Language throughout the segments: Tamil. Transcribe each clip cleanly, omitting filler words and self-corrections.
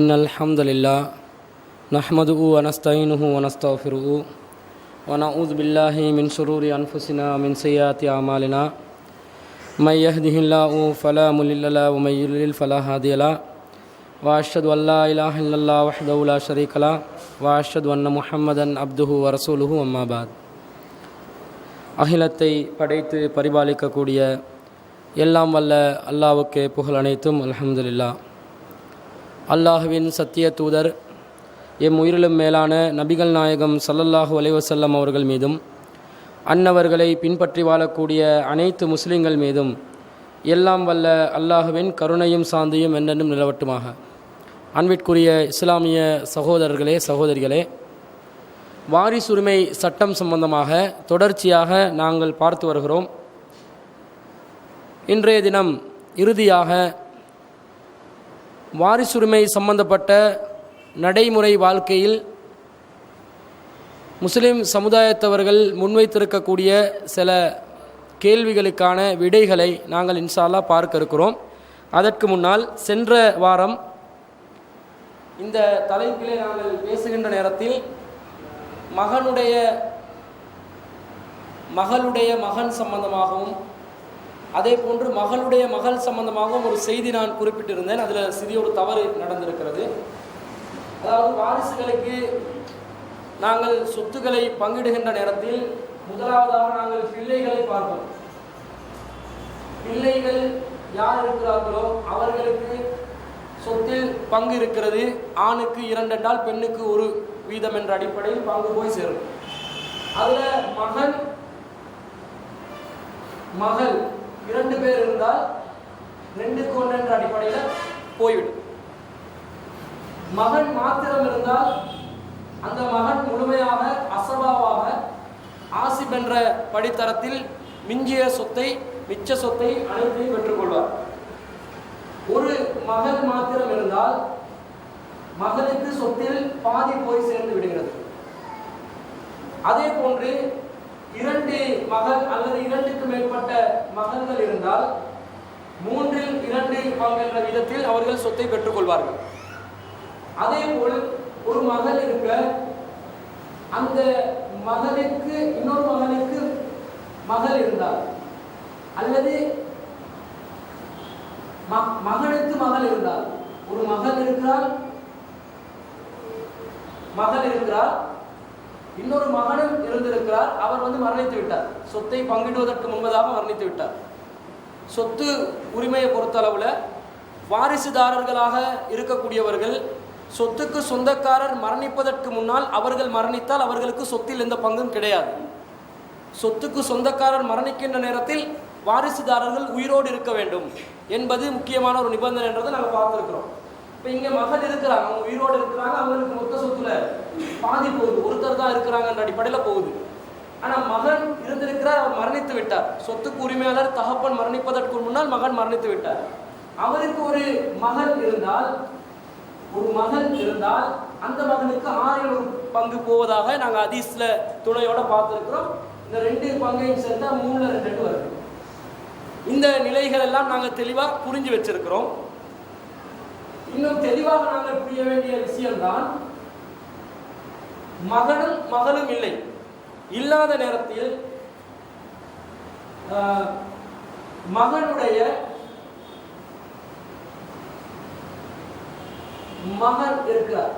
إن الحمد لله نحمده ونستعينه ونستغفره ونعوذ بالله من شرور أنفسنا ومن سيئات أعمالنا من يهده الله فلا مضل له ومن يضلل فلا هادي له وأشهد أن لا إله إلا الله وحده لا شريك له وأشهد أن محمدا عبده ورسوله أما بعد. அகிலத்தை படைத்து பரிபாலிக்கக்கூடிய எல்லாம் வல்ல அல்லாஹ்வுக்கே புகழ் அனைத்தும் அல்ஹம்துலில்லாஹ். அல்லாஹுவின் சத்திய தூதர் எம் உயிரிலும் மேலான நபிகள் நாயகம் ஸல்லல்லாஹு அலைஹி வஸல்லம் அவர்கள் மீதும் அன்னவர்களை பின்பற்றி வாழக்கூடிய அனைத்து முஸ்லிம்கள் மீதும் எல்லாம் வல்ல அல்லாஹுவின் கருணையும் சாந்தியும் என்னென்னும் நிலவட்டுமாக. அன்பிற்குரிய இஸ்லாமிய சகோதரர்களே சகோதரிகளே, வாரிசுரிமை சட்டம் சம்பந்தமாக தொடர்ச்சியாக நாங்கள் பார்த்து வருகிறோம். இன்றைய தினம் இறுதியாக வாரிசுரிமை சம்பந்தப்பட்ட நடைமுறை வாழ்க்கையில் முஸ்லிம் சமுதாயத்தவர்கள் முன்வைத்திருக்கக்கூடிய சில கேள்விகளுக்கான விடைகளை நாங்கள் இன்ஷா அல்லாஹ் பார்க்க இருக்கிறோம். அதற்கு முன்னால் சென்ற வாரம் இந்த தலைப்பிலே நாங்கள் பேசுகின்ற நேரத்தில் மகளுடைய மகன் சம்பந்தமாகவும் அதே போன்று மகளுடைய மகள் சம்பந்தமாகவும் ஒரு செய்தி நான் குறிப்பிட்டிருந்தேன். அதில் சிறிய ஒரு தவறு நடந்திருக்கிறது. அதாவது வாரிசுகளுக்கு நாங்கள் சொத்துக்களை பங்கிடுகின்ற நேரத்தில் முதலாவதாக நாங்கள் பிள்ளைகளை பார்ப்போம். பிள்ளைகள் யார் இருக்கிறார்களோ அவர்களுக்கு சொத்தில் பங்கு இருக்கிறது. ஆணுக்கு 2 என்றால் பெண்ணுக்கு 1 வீதம் என்ற அடிப்படையில் பங்கு போய் சேரும். அதில் மகள் 2 பேர் இருந்தால் 2க்கு 1 என்ற அடிப்படையில் போய்விடும். மகன் மாத்திரம் இருந்தால் அந்த மகன் முழுமையாக அசபாவாக ஆசிப் என்ற படித்தரத்தில் மிச்ச சொத்தை அனைத்தையும் பெற்றுக்கொள்வார். ஒரு மகள் மாத்திரம் இருந்தால் மகளுக்கு சொத்தில் பாதி போய் சேர்ந்து விடுகிறது. அதே போன்று 2 மகள் அல்லது 2க்கு மேற்பட்ட மகன்கள் இருந்தால் 3இல் 2 பங்கு என்ற விதத்தில் அவர்கள் சொத்தை பெற்றுக்கொள்வார்கள். அதே போல் ஒரு மகள் இருக்க அந்த மகனுக்கு இன்னொரு மகனுக்கு மகள் இருந்தால் அல்லது மகனுக்கு மகள் இருந்தால், ஒரு மகள் இருக்கிறார் இன்னொரு மகனும் இருந்திருக்கிறார். அவர் மரணித்து விட்டார். சொத்தை பங்கிடுவதற்கு முன்பதாக மரணித்து விட்டார். சொத்து உரிமையை பொறுத்தளவில் வாரிசுதாரர்களாக இருக்கக்கூடியவர்கள் சொத்துக்கு சொந்தக்காரர் மரணிப்பதற்கு முன்னால் அவர்கள் மரணித்தால் அவர்களுக்கு சொத்தில் எந்த பங்கும் கிடையாது. சொத்துக்கு சொந்தக்காரர் மரணிக்கின்ற நேரத்தில் வாரிசுதாரர்கள் உயிரோடு இருக்க வேண்டும் என்பது முக்கியமான ஒரு நிபந்தனை என்றதை நாங்கள் பார்த்துருக்கிறோம். இப்போ இங்கே மகள் இருக்கிறாங்க, அவங்க உயிரோடு இருக்கிறாங்க, அவங்களுக்கு மொத்த சொத்துல பாதி போகுது, ஒருத்தர் தான் இருக்கிறாங்கன்ற அடிப்படையில் போகுது. ஆனால் மகன் இருந்திருக்கிறார், அவர் மரணித்து விட்டார். சொத்துக்கு உரிமையாளர் தகப்பன் மரணிப்பதற்கு முன்னால் மகன் மரணித்து விட்டார். அவருக்கு ஒரு மகள் இருந்தால் அந்த மகனுக்கு 6 பங்கு போவதாக நாங்கள் ஹதீஸ்ல துணையோட பார்த்துருக்கிறோம். இந்த 2 பங்கையும் சேர்ந்தா 3ல் 2 வருது. இந்த நிலைகள் எல்லாம் நாங்கள் தெளிவாக புரிஞ்சு வச்சிருக்கிறோம். இன்னும் தெளிவாக நாங்கள் புரிய வேண்டிய விஷயம்தான், மகளும் இல்லாத நேரத்தில் மகனுடைய மகன் இருக்கிறார்,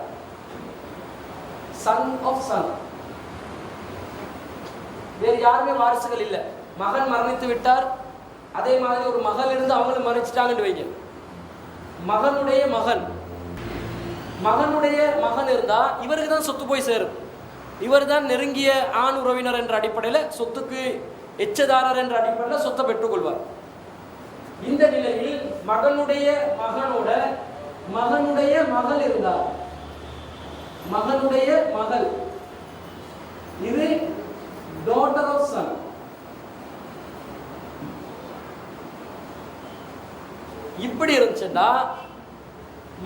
சன் ஆஃப் சன். வேறு யாருமே வாரிசுகள் இல்லை. மகன் மரணித்து விட்டார். அதே மாதிரி ஒரு மகள் இருந்து அவங்களும் மரணிச்சிட்டாங்கன்னு வைங்க. மகனுடைய மகன் இருந்தா இவருக்கு தான் சொத்து போய் சேரும். இவர் தான் நெருங்கிய ஆண் உறவினர் என்ற அடிப்படையில் சொத்துக்கு எச்சதாரர் என்ற அடிப்படையில் சொத்தை பெற்றுக்கொள்வார். இந்த நிலையில் மகனுடைய மகள் இருந்தார், மகள் இது டாட்டர் ஆஃப் சன். இப்படி இருந்துச்சுன்னா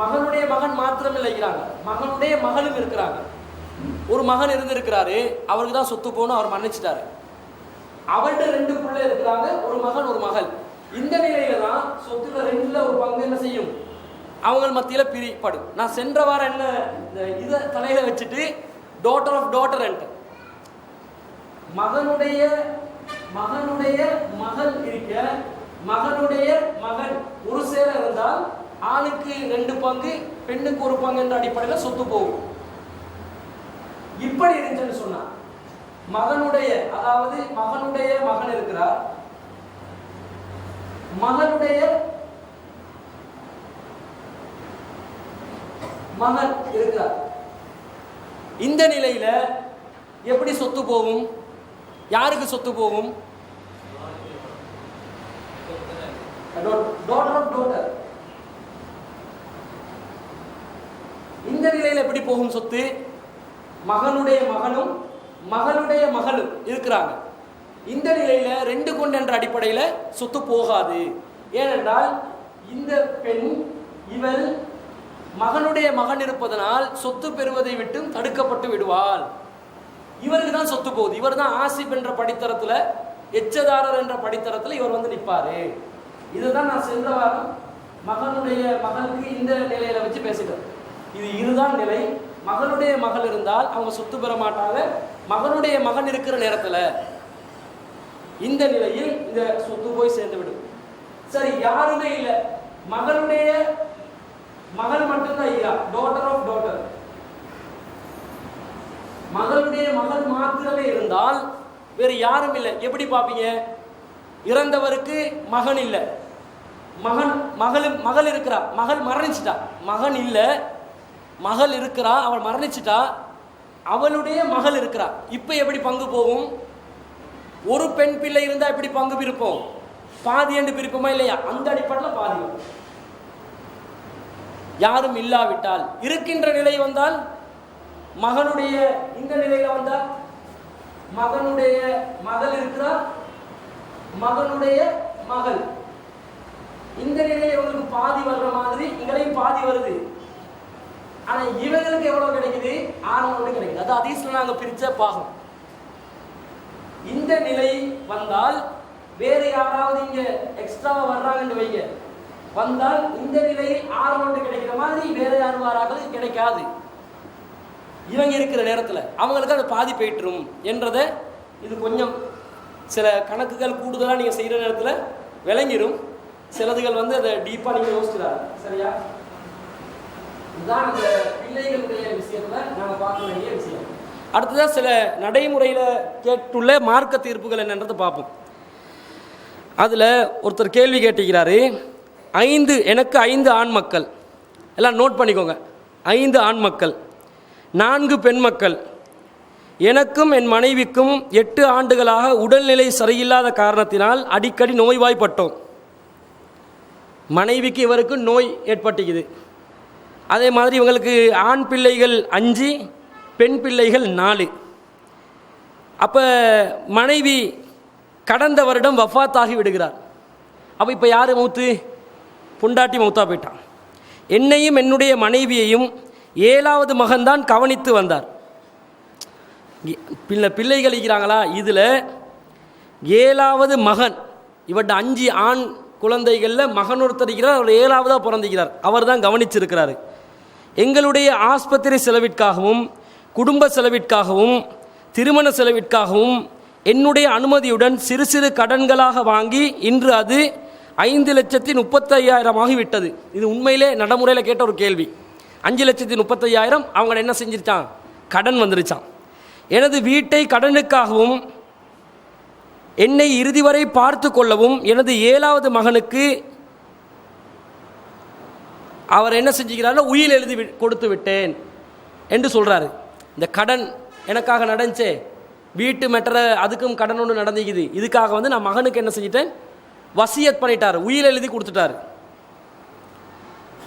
மகனுடைய மகன் மாத்திரம் இல்லைங்கிறாங்க, மகனுடைய மகளும் இருக்கிறாங்க. ஒரு மகன் இருந்திருக்கிறாரு, அவருக்கு தான் சொத்து போகணும், அவர் மன்னிச்சிட்டாரு. அவர்கிட்ட 2 பிள்ளை இருக்கிறாங்க, ஒரு மகன் ஒரு மகள். இந்த நிலையில தான் சொத்துல 2ல் 1 பங்கு என்ன செய்யும், அவங்க மத்தியில் பிரிப்படும். நான் சென்ற வாரம் என்ன இந்த இதை தலையில வச்சுட்டு டாட்டர் ஆஃப் டாட்டர் என்கிட்ட மகனுடைய மகள் இருக்க, மகனுடைய மகன் ஒரு சேர இருந்தால் ஆணுக்கு 2 பங்கு பெண்ணுக்கு 1 பங்கு என்ற அடிப்படையில் சொத்து போகும். இப்படி இருந்துச்சுன்னு சொன்னா மகனுடைய, அதாவது மகனுடைய மகன் இருக்கிறார், மகனுடைய மகன் இருக்கிறார். இந்த நிலையில எப்படி சொத்து போகும்? யாருக்கு சொத்து போகும்? Daughter of daughter. இந்த நிலையில எப்படி போகும் சொத்து? மகனுடைய மகனும் மகளுடைய மகளும் இருக்கிறாங்க. இந்த நிலையில 2 கொண்டு என்ற அடிப்படையில் சொத்து போகாது. ஏனென்றால் இந்த பெண் இவள் மகனுடைய மகன் இருப்பதனால் சொத்து பெறுவதை விட்டும் தடுக்கப்பட்டு விடுவாள். இவருக்கு தான் சொத்து போகுது. இவர் தான் ஆசிப் என்ற படித்தரத்துல, எச்சதாரர் என்ற படித்தரத்துல இவர் வந்து நிற்பாரு. இதுதான் நான் சென்ற வாரம் மகனுடைய மகளுக்கு இந்த நிலையில வச்சு பேசிட்டேன். இதுதான் நிலை. மகனுடைய மகள் இருந்தால் அவங்க சொத்து பெற மாட்டாங்க. மகனுடைய மகன் இருக்கிற நேரத்துல இந்த நிலையில் இந்த சொத்து போய் சேர்ந்து விடும். சரி, யாருமே இல்லை, மகளுடைய மகள் மட்டும்தான் இல்ல, டாட்டர் ஆஃப் டாட்டர், மகளுடைய மகள் மாத்திரமே இருந்தால் வேறு யாரும் இல்லை. எப்படி பார்ப்பீங்க? இறந்தவருக்கு மகன் இல்லை, மகள் இருக்கிறா, மகள் மரணிச்சிட்டா, மகன் இல்லை, மகள் இருக்கிறா, அவள் மரணிச்சிட்டா, அவளுடைய மகள் இருக்கிறா. இப்ப எப்படி பங்கு போகும்? ஒரு பெண் பிள்ளை இருந்தா எப்படி பங்கு பிரிப்போம்? பாதி என்று பிரிப்போமா இல்லையா? அந்த அடிப்படையில் பாதி. யாரும் இல்லாவிட்டால், இருக்கின்ற நிலை வந்தால், மகனுடைய இந்த நிலையில வந்தால் மகனுடைய மகள் இருக்கிறார், மகனுடைய மகள் இந்த நிலையில இவங்களுக்கு பாதி வர்ற மாதிரி இங்களையும் பாதி வருது. ஆனா இவங்களுக்கு எவ்வளவு கிடைக்குது? 6 கிடைக்குது. அது ஹதீஸ்ல நாங்க பிரிச்ச பாகம். இந்த நிலை வந்தால் வேற யாராவது இங்க எக்ஸ்ட்ராவா வர்றாங்கன்னு வைங்க, வந்தால் இந்த நிலையில் 6 கிடைக்கிற மாதிரி வேற யாரும் வராது, கிடைக்காது. இவங்க இருக்கிற நேரத்தில் அவங்களுக்கு அது பாதி போயிட்டுரும் என்றதை இது கொஞ்சம் சில கணக்குகள் கூடுதலாக நீங்கள் செய்கிற நேரத்தில் விளங்கிடும். சிலதுகள் வந்து அதை டீப்பாக நீங்கள் யோசிக்கிறாரு. சரியா? இதுதான் அந்த பிள்ளைகளுடைய விஷயத்தில் நாம் பார்க்க வேண்டிய விஷயம். அடுத்ததாக சில நடைமுறையில் கேட்டுள்ள மார்க்க தீர்ப்புகள் என்னன்றதை பார்ப்போம். அதில் ஒருத்தர் கேள்வி கேட்டுக்கிறாரு, எனக்கு 5 ஆண் மக்கள், எல்லாம் நோட் பண்ணிக்கோங்க, 5 ஆண் மக்கள், 4 பெண் மக்கள். எனக்கும் என் மனைவிக்கும் 8 ஆண்டுகளாக உடல்நிலை சரியில்லாத காரணத்தினால் அடிக்கடி நோய்வாய்ப்பட்டோம். மனைவிக்கு இவருக்கு நோய் ஏற்பட்டுக்குது. அதே மாதிரி இவங்களுக்கு ஆண் பிள்ளைகள் 5, பெண் பிள்ளைகள் 4. அப்போ மனைவி கடந்த வருடம் வஃபாத்தாகி விடுகிறார். அப்போ இப்போ யார் மௌத்து? பொண்டாட்டி மௌத்தா போயிட்டான். என்னையும் என்னுடைய மனைவியையும் 7வது மகன்தான் கவனித்து வந்தார். பிள்ளைகள் இருக்கிறாங்களா? இதில் 7வது மகன், இவர்கிட்ட 5 ஆண் குழந்தைகளில் மகன் ஒருத்தர் இருக்கிறார், அவர் 7வதாக பிறந்திருக்கிறார், அவர் தான் கவனிச்சிருக்கிறாரு. எங்களுடைய ஆஸ்பத்திரி செலவிற்காகவும் குடும்ப செலவிற்காகவும் திருமண செலவிற்காகவும் என்னுடைய அனுமதியுடன் சிறு சிறு கடன்களாக வாங்கி இன்று அது 5,35,000 ஆகிவிட்டது. இது உண்மையிலே நடைமுறையில் கேட்ட ஒரு கேள்வி. 5,35,000 அவங்க என்ன செஞ்சிருச்சான்? கடன் வந்துருச்சான். எனது வீட்டை கடனுக்காகவும் என்னை இறுதி வரை பார்த்து கொள்ளவும் எனது 7வது மகனுக்கு அவர் என்ன செஞ்சுக்கிறார்? உயில் எழுதி கொடுத்து விட்டேன் என்று சொல்கிறாரு. இந்த கடன் எனக்காக நடந்துச்சே, வீட்டு மெட்டரை அதுக்கும் கடன் ஒன்று நடந்துக்குது, இதுக்காக வந்து நான் மகனுக்கு என்ன செஞ்சிட்டேன்? வசியத் பண்ணிட்டார், உயில் எழுதி கொடுத்துட்டார்.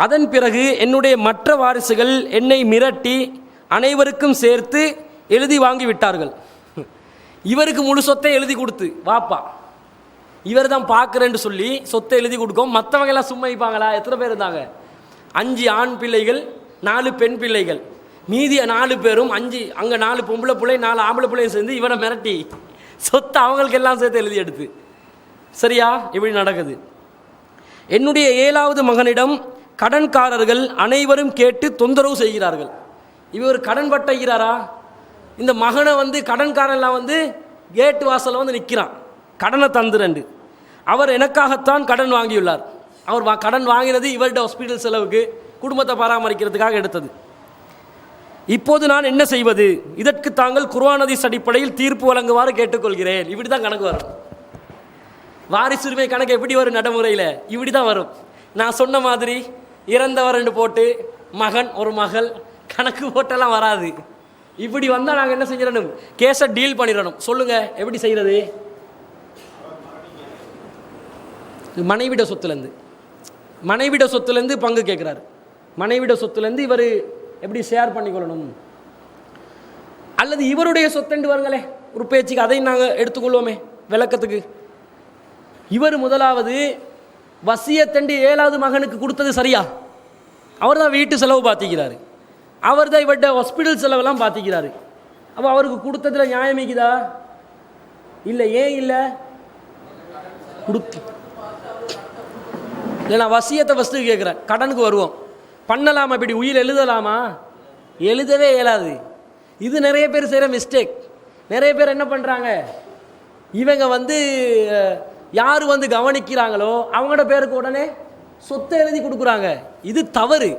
அதன் பிறகு என்னுடைய மற்ற வாரிசுகள் என்னை மிரட்டி அனைவருக்கும் சேர்த்து எழுதி வாங்கி விட்டார்கள். இவருக்கு முழு சொத்தை எழுதி கொடுத்து, வாப்பா இவர் தான் பார்க்குறேன்னு சொல்லி சொத்தை எழுதி கொடுக்கும். மற்றவங்க எல்லாம் சும்மா வைப்பாங்களா? எத்தனை பேர் இருந்தாங்க? 5 ஆண் பிள்ளைகள், 4 பெண் பிள்ளைகள், மீதிய 4 பேரும் 5, அங்கே 4 பொம்பளை பிள்ளை 4 ஆம்பளை பிள்ளையும் சேர்ந்து இவனை மிரட்டி சொத்தை அவங்களுக்கு எல்லாம் சேர்த்து எழுதி எடுத்து. சரியா? இப்படி நடக்குது. என்னுடைய 7வது மகனிடம் கடன்காரர்கள் அனைவரும் கேட்டு தொந்தரவு செய்கிறார்கள். இவர் கடன் பட்டுகிறாரா? இந்த மகனை வந்து கடன்காரன்லாம் வந்து கேட்டு வாசலில் வந்து நிற்கிறான், கடனை தந்துரண்டு. அவர் எனக்காகத்தான் கடன் வாங்கியுள்ளார். அவர் கடன் வாங்கினது இவருடைய ஹாஸ்பிட்டல் செலவுக்கு, குடும்பத்தை பராமரிக்கிறதுக்காக எடுத்தது. இப்போது நான் என்ன செய்வது? இதற்கு தாங்கள் குர்ஆன் ஹதீஸ் அடிப்படையில் தீர்ப்பு வழங்குமாறு கேட்டுக்கொள்கிறேன். இப்படி தான் கணக்கு வரும். வாரிசுரிமை கணக்கு எப்படி வரும் நடைமுறையில்? இப்படி தான் வரும். நான் சொன்ன மாதிரி இறந்தவர் ரெண்டு போட்டு மகன் ஒரு மகள் கணக்கு போட்டெல்லாம் வராது. இப்படி வந்தால் நாங்கள் என்ன செஞ்சிடணும்? கேஸை டீல் பண்ணிடணும். சொல்லுங்கள் எப்படி செய்கிறது? மனைவிட சொத்துலேருந்து பங்கு கேட்குறாரு. மனைவிட சொத்துலேருந்து இவர் எப்படி ஷேர் பண்ணிக்கொள்ளணும்? அல்லது இவருடைய சொத்துண்டு வருங்களே, ஒரு பேச்சுக்கு அதையும் நாங்கள் எடுத்துக்கொள்வோமே விளக்கத்துக்கு. இவர் முதலாவது வசியத்தண்டு 7வது மகனுக்கு கொடுத்தது சரியா? அவர் தான் வீட்டு செலவு பார்த்திக்கிறாரு, அவர் தான் இவர்கிட்ட ஹாஸ்பிட்டல் செலவெல்லாம் பார்த்திக்கிறாரு. அப்போ அவருக்கு கொடுத்ததில் நியாயமிக்குதா? இல்லை. ஏன் இல்லை? இல்லை, நான் வசியத்தை ஃபஸ்ட்டு கேட்குறேன். கடனுக்கு வருவோம். பண்ணலாமா? இப்படி உயிர் எழுதலாமா? எழுதவே இயலாது. இது நிறைய பேர் செய்கிற மிஸ்டேக். நிறைய பேர் என்ன பண்ணுறாங்க, இவங்க வந்து யார் வந்து கவனிக்கிறாங்களோ அவங்களோட பேருக்கு உடனே சொத்தை எழுதி கொடுக்குறாங்க. இது தவறு.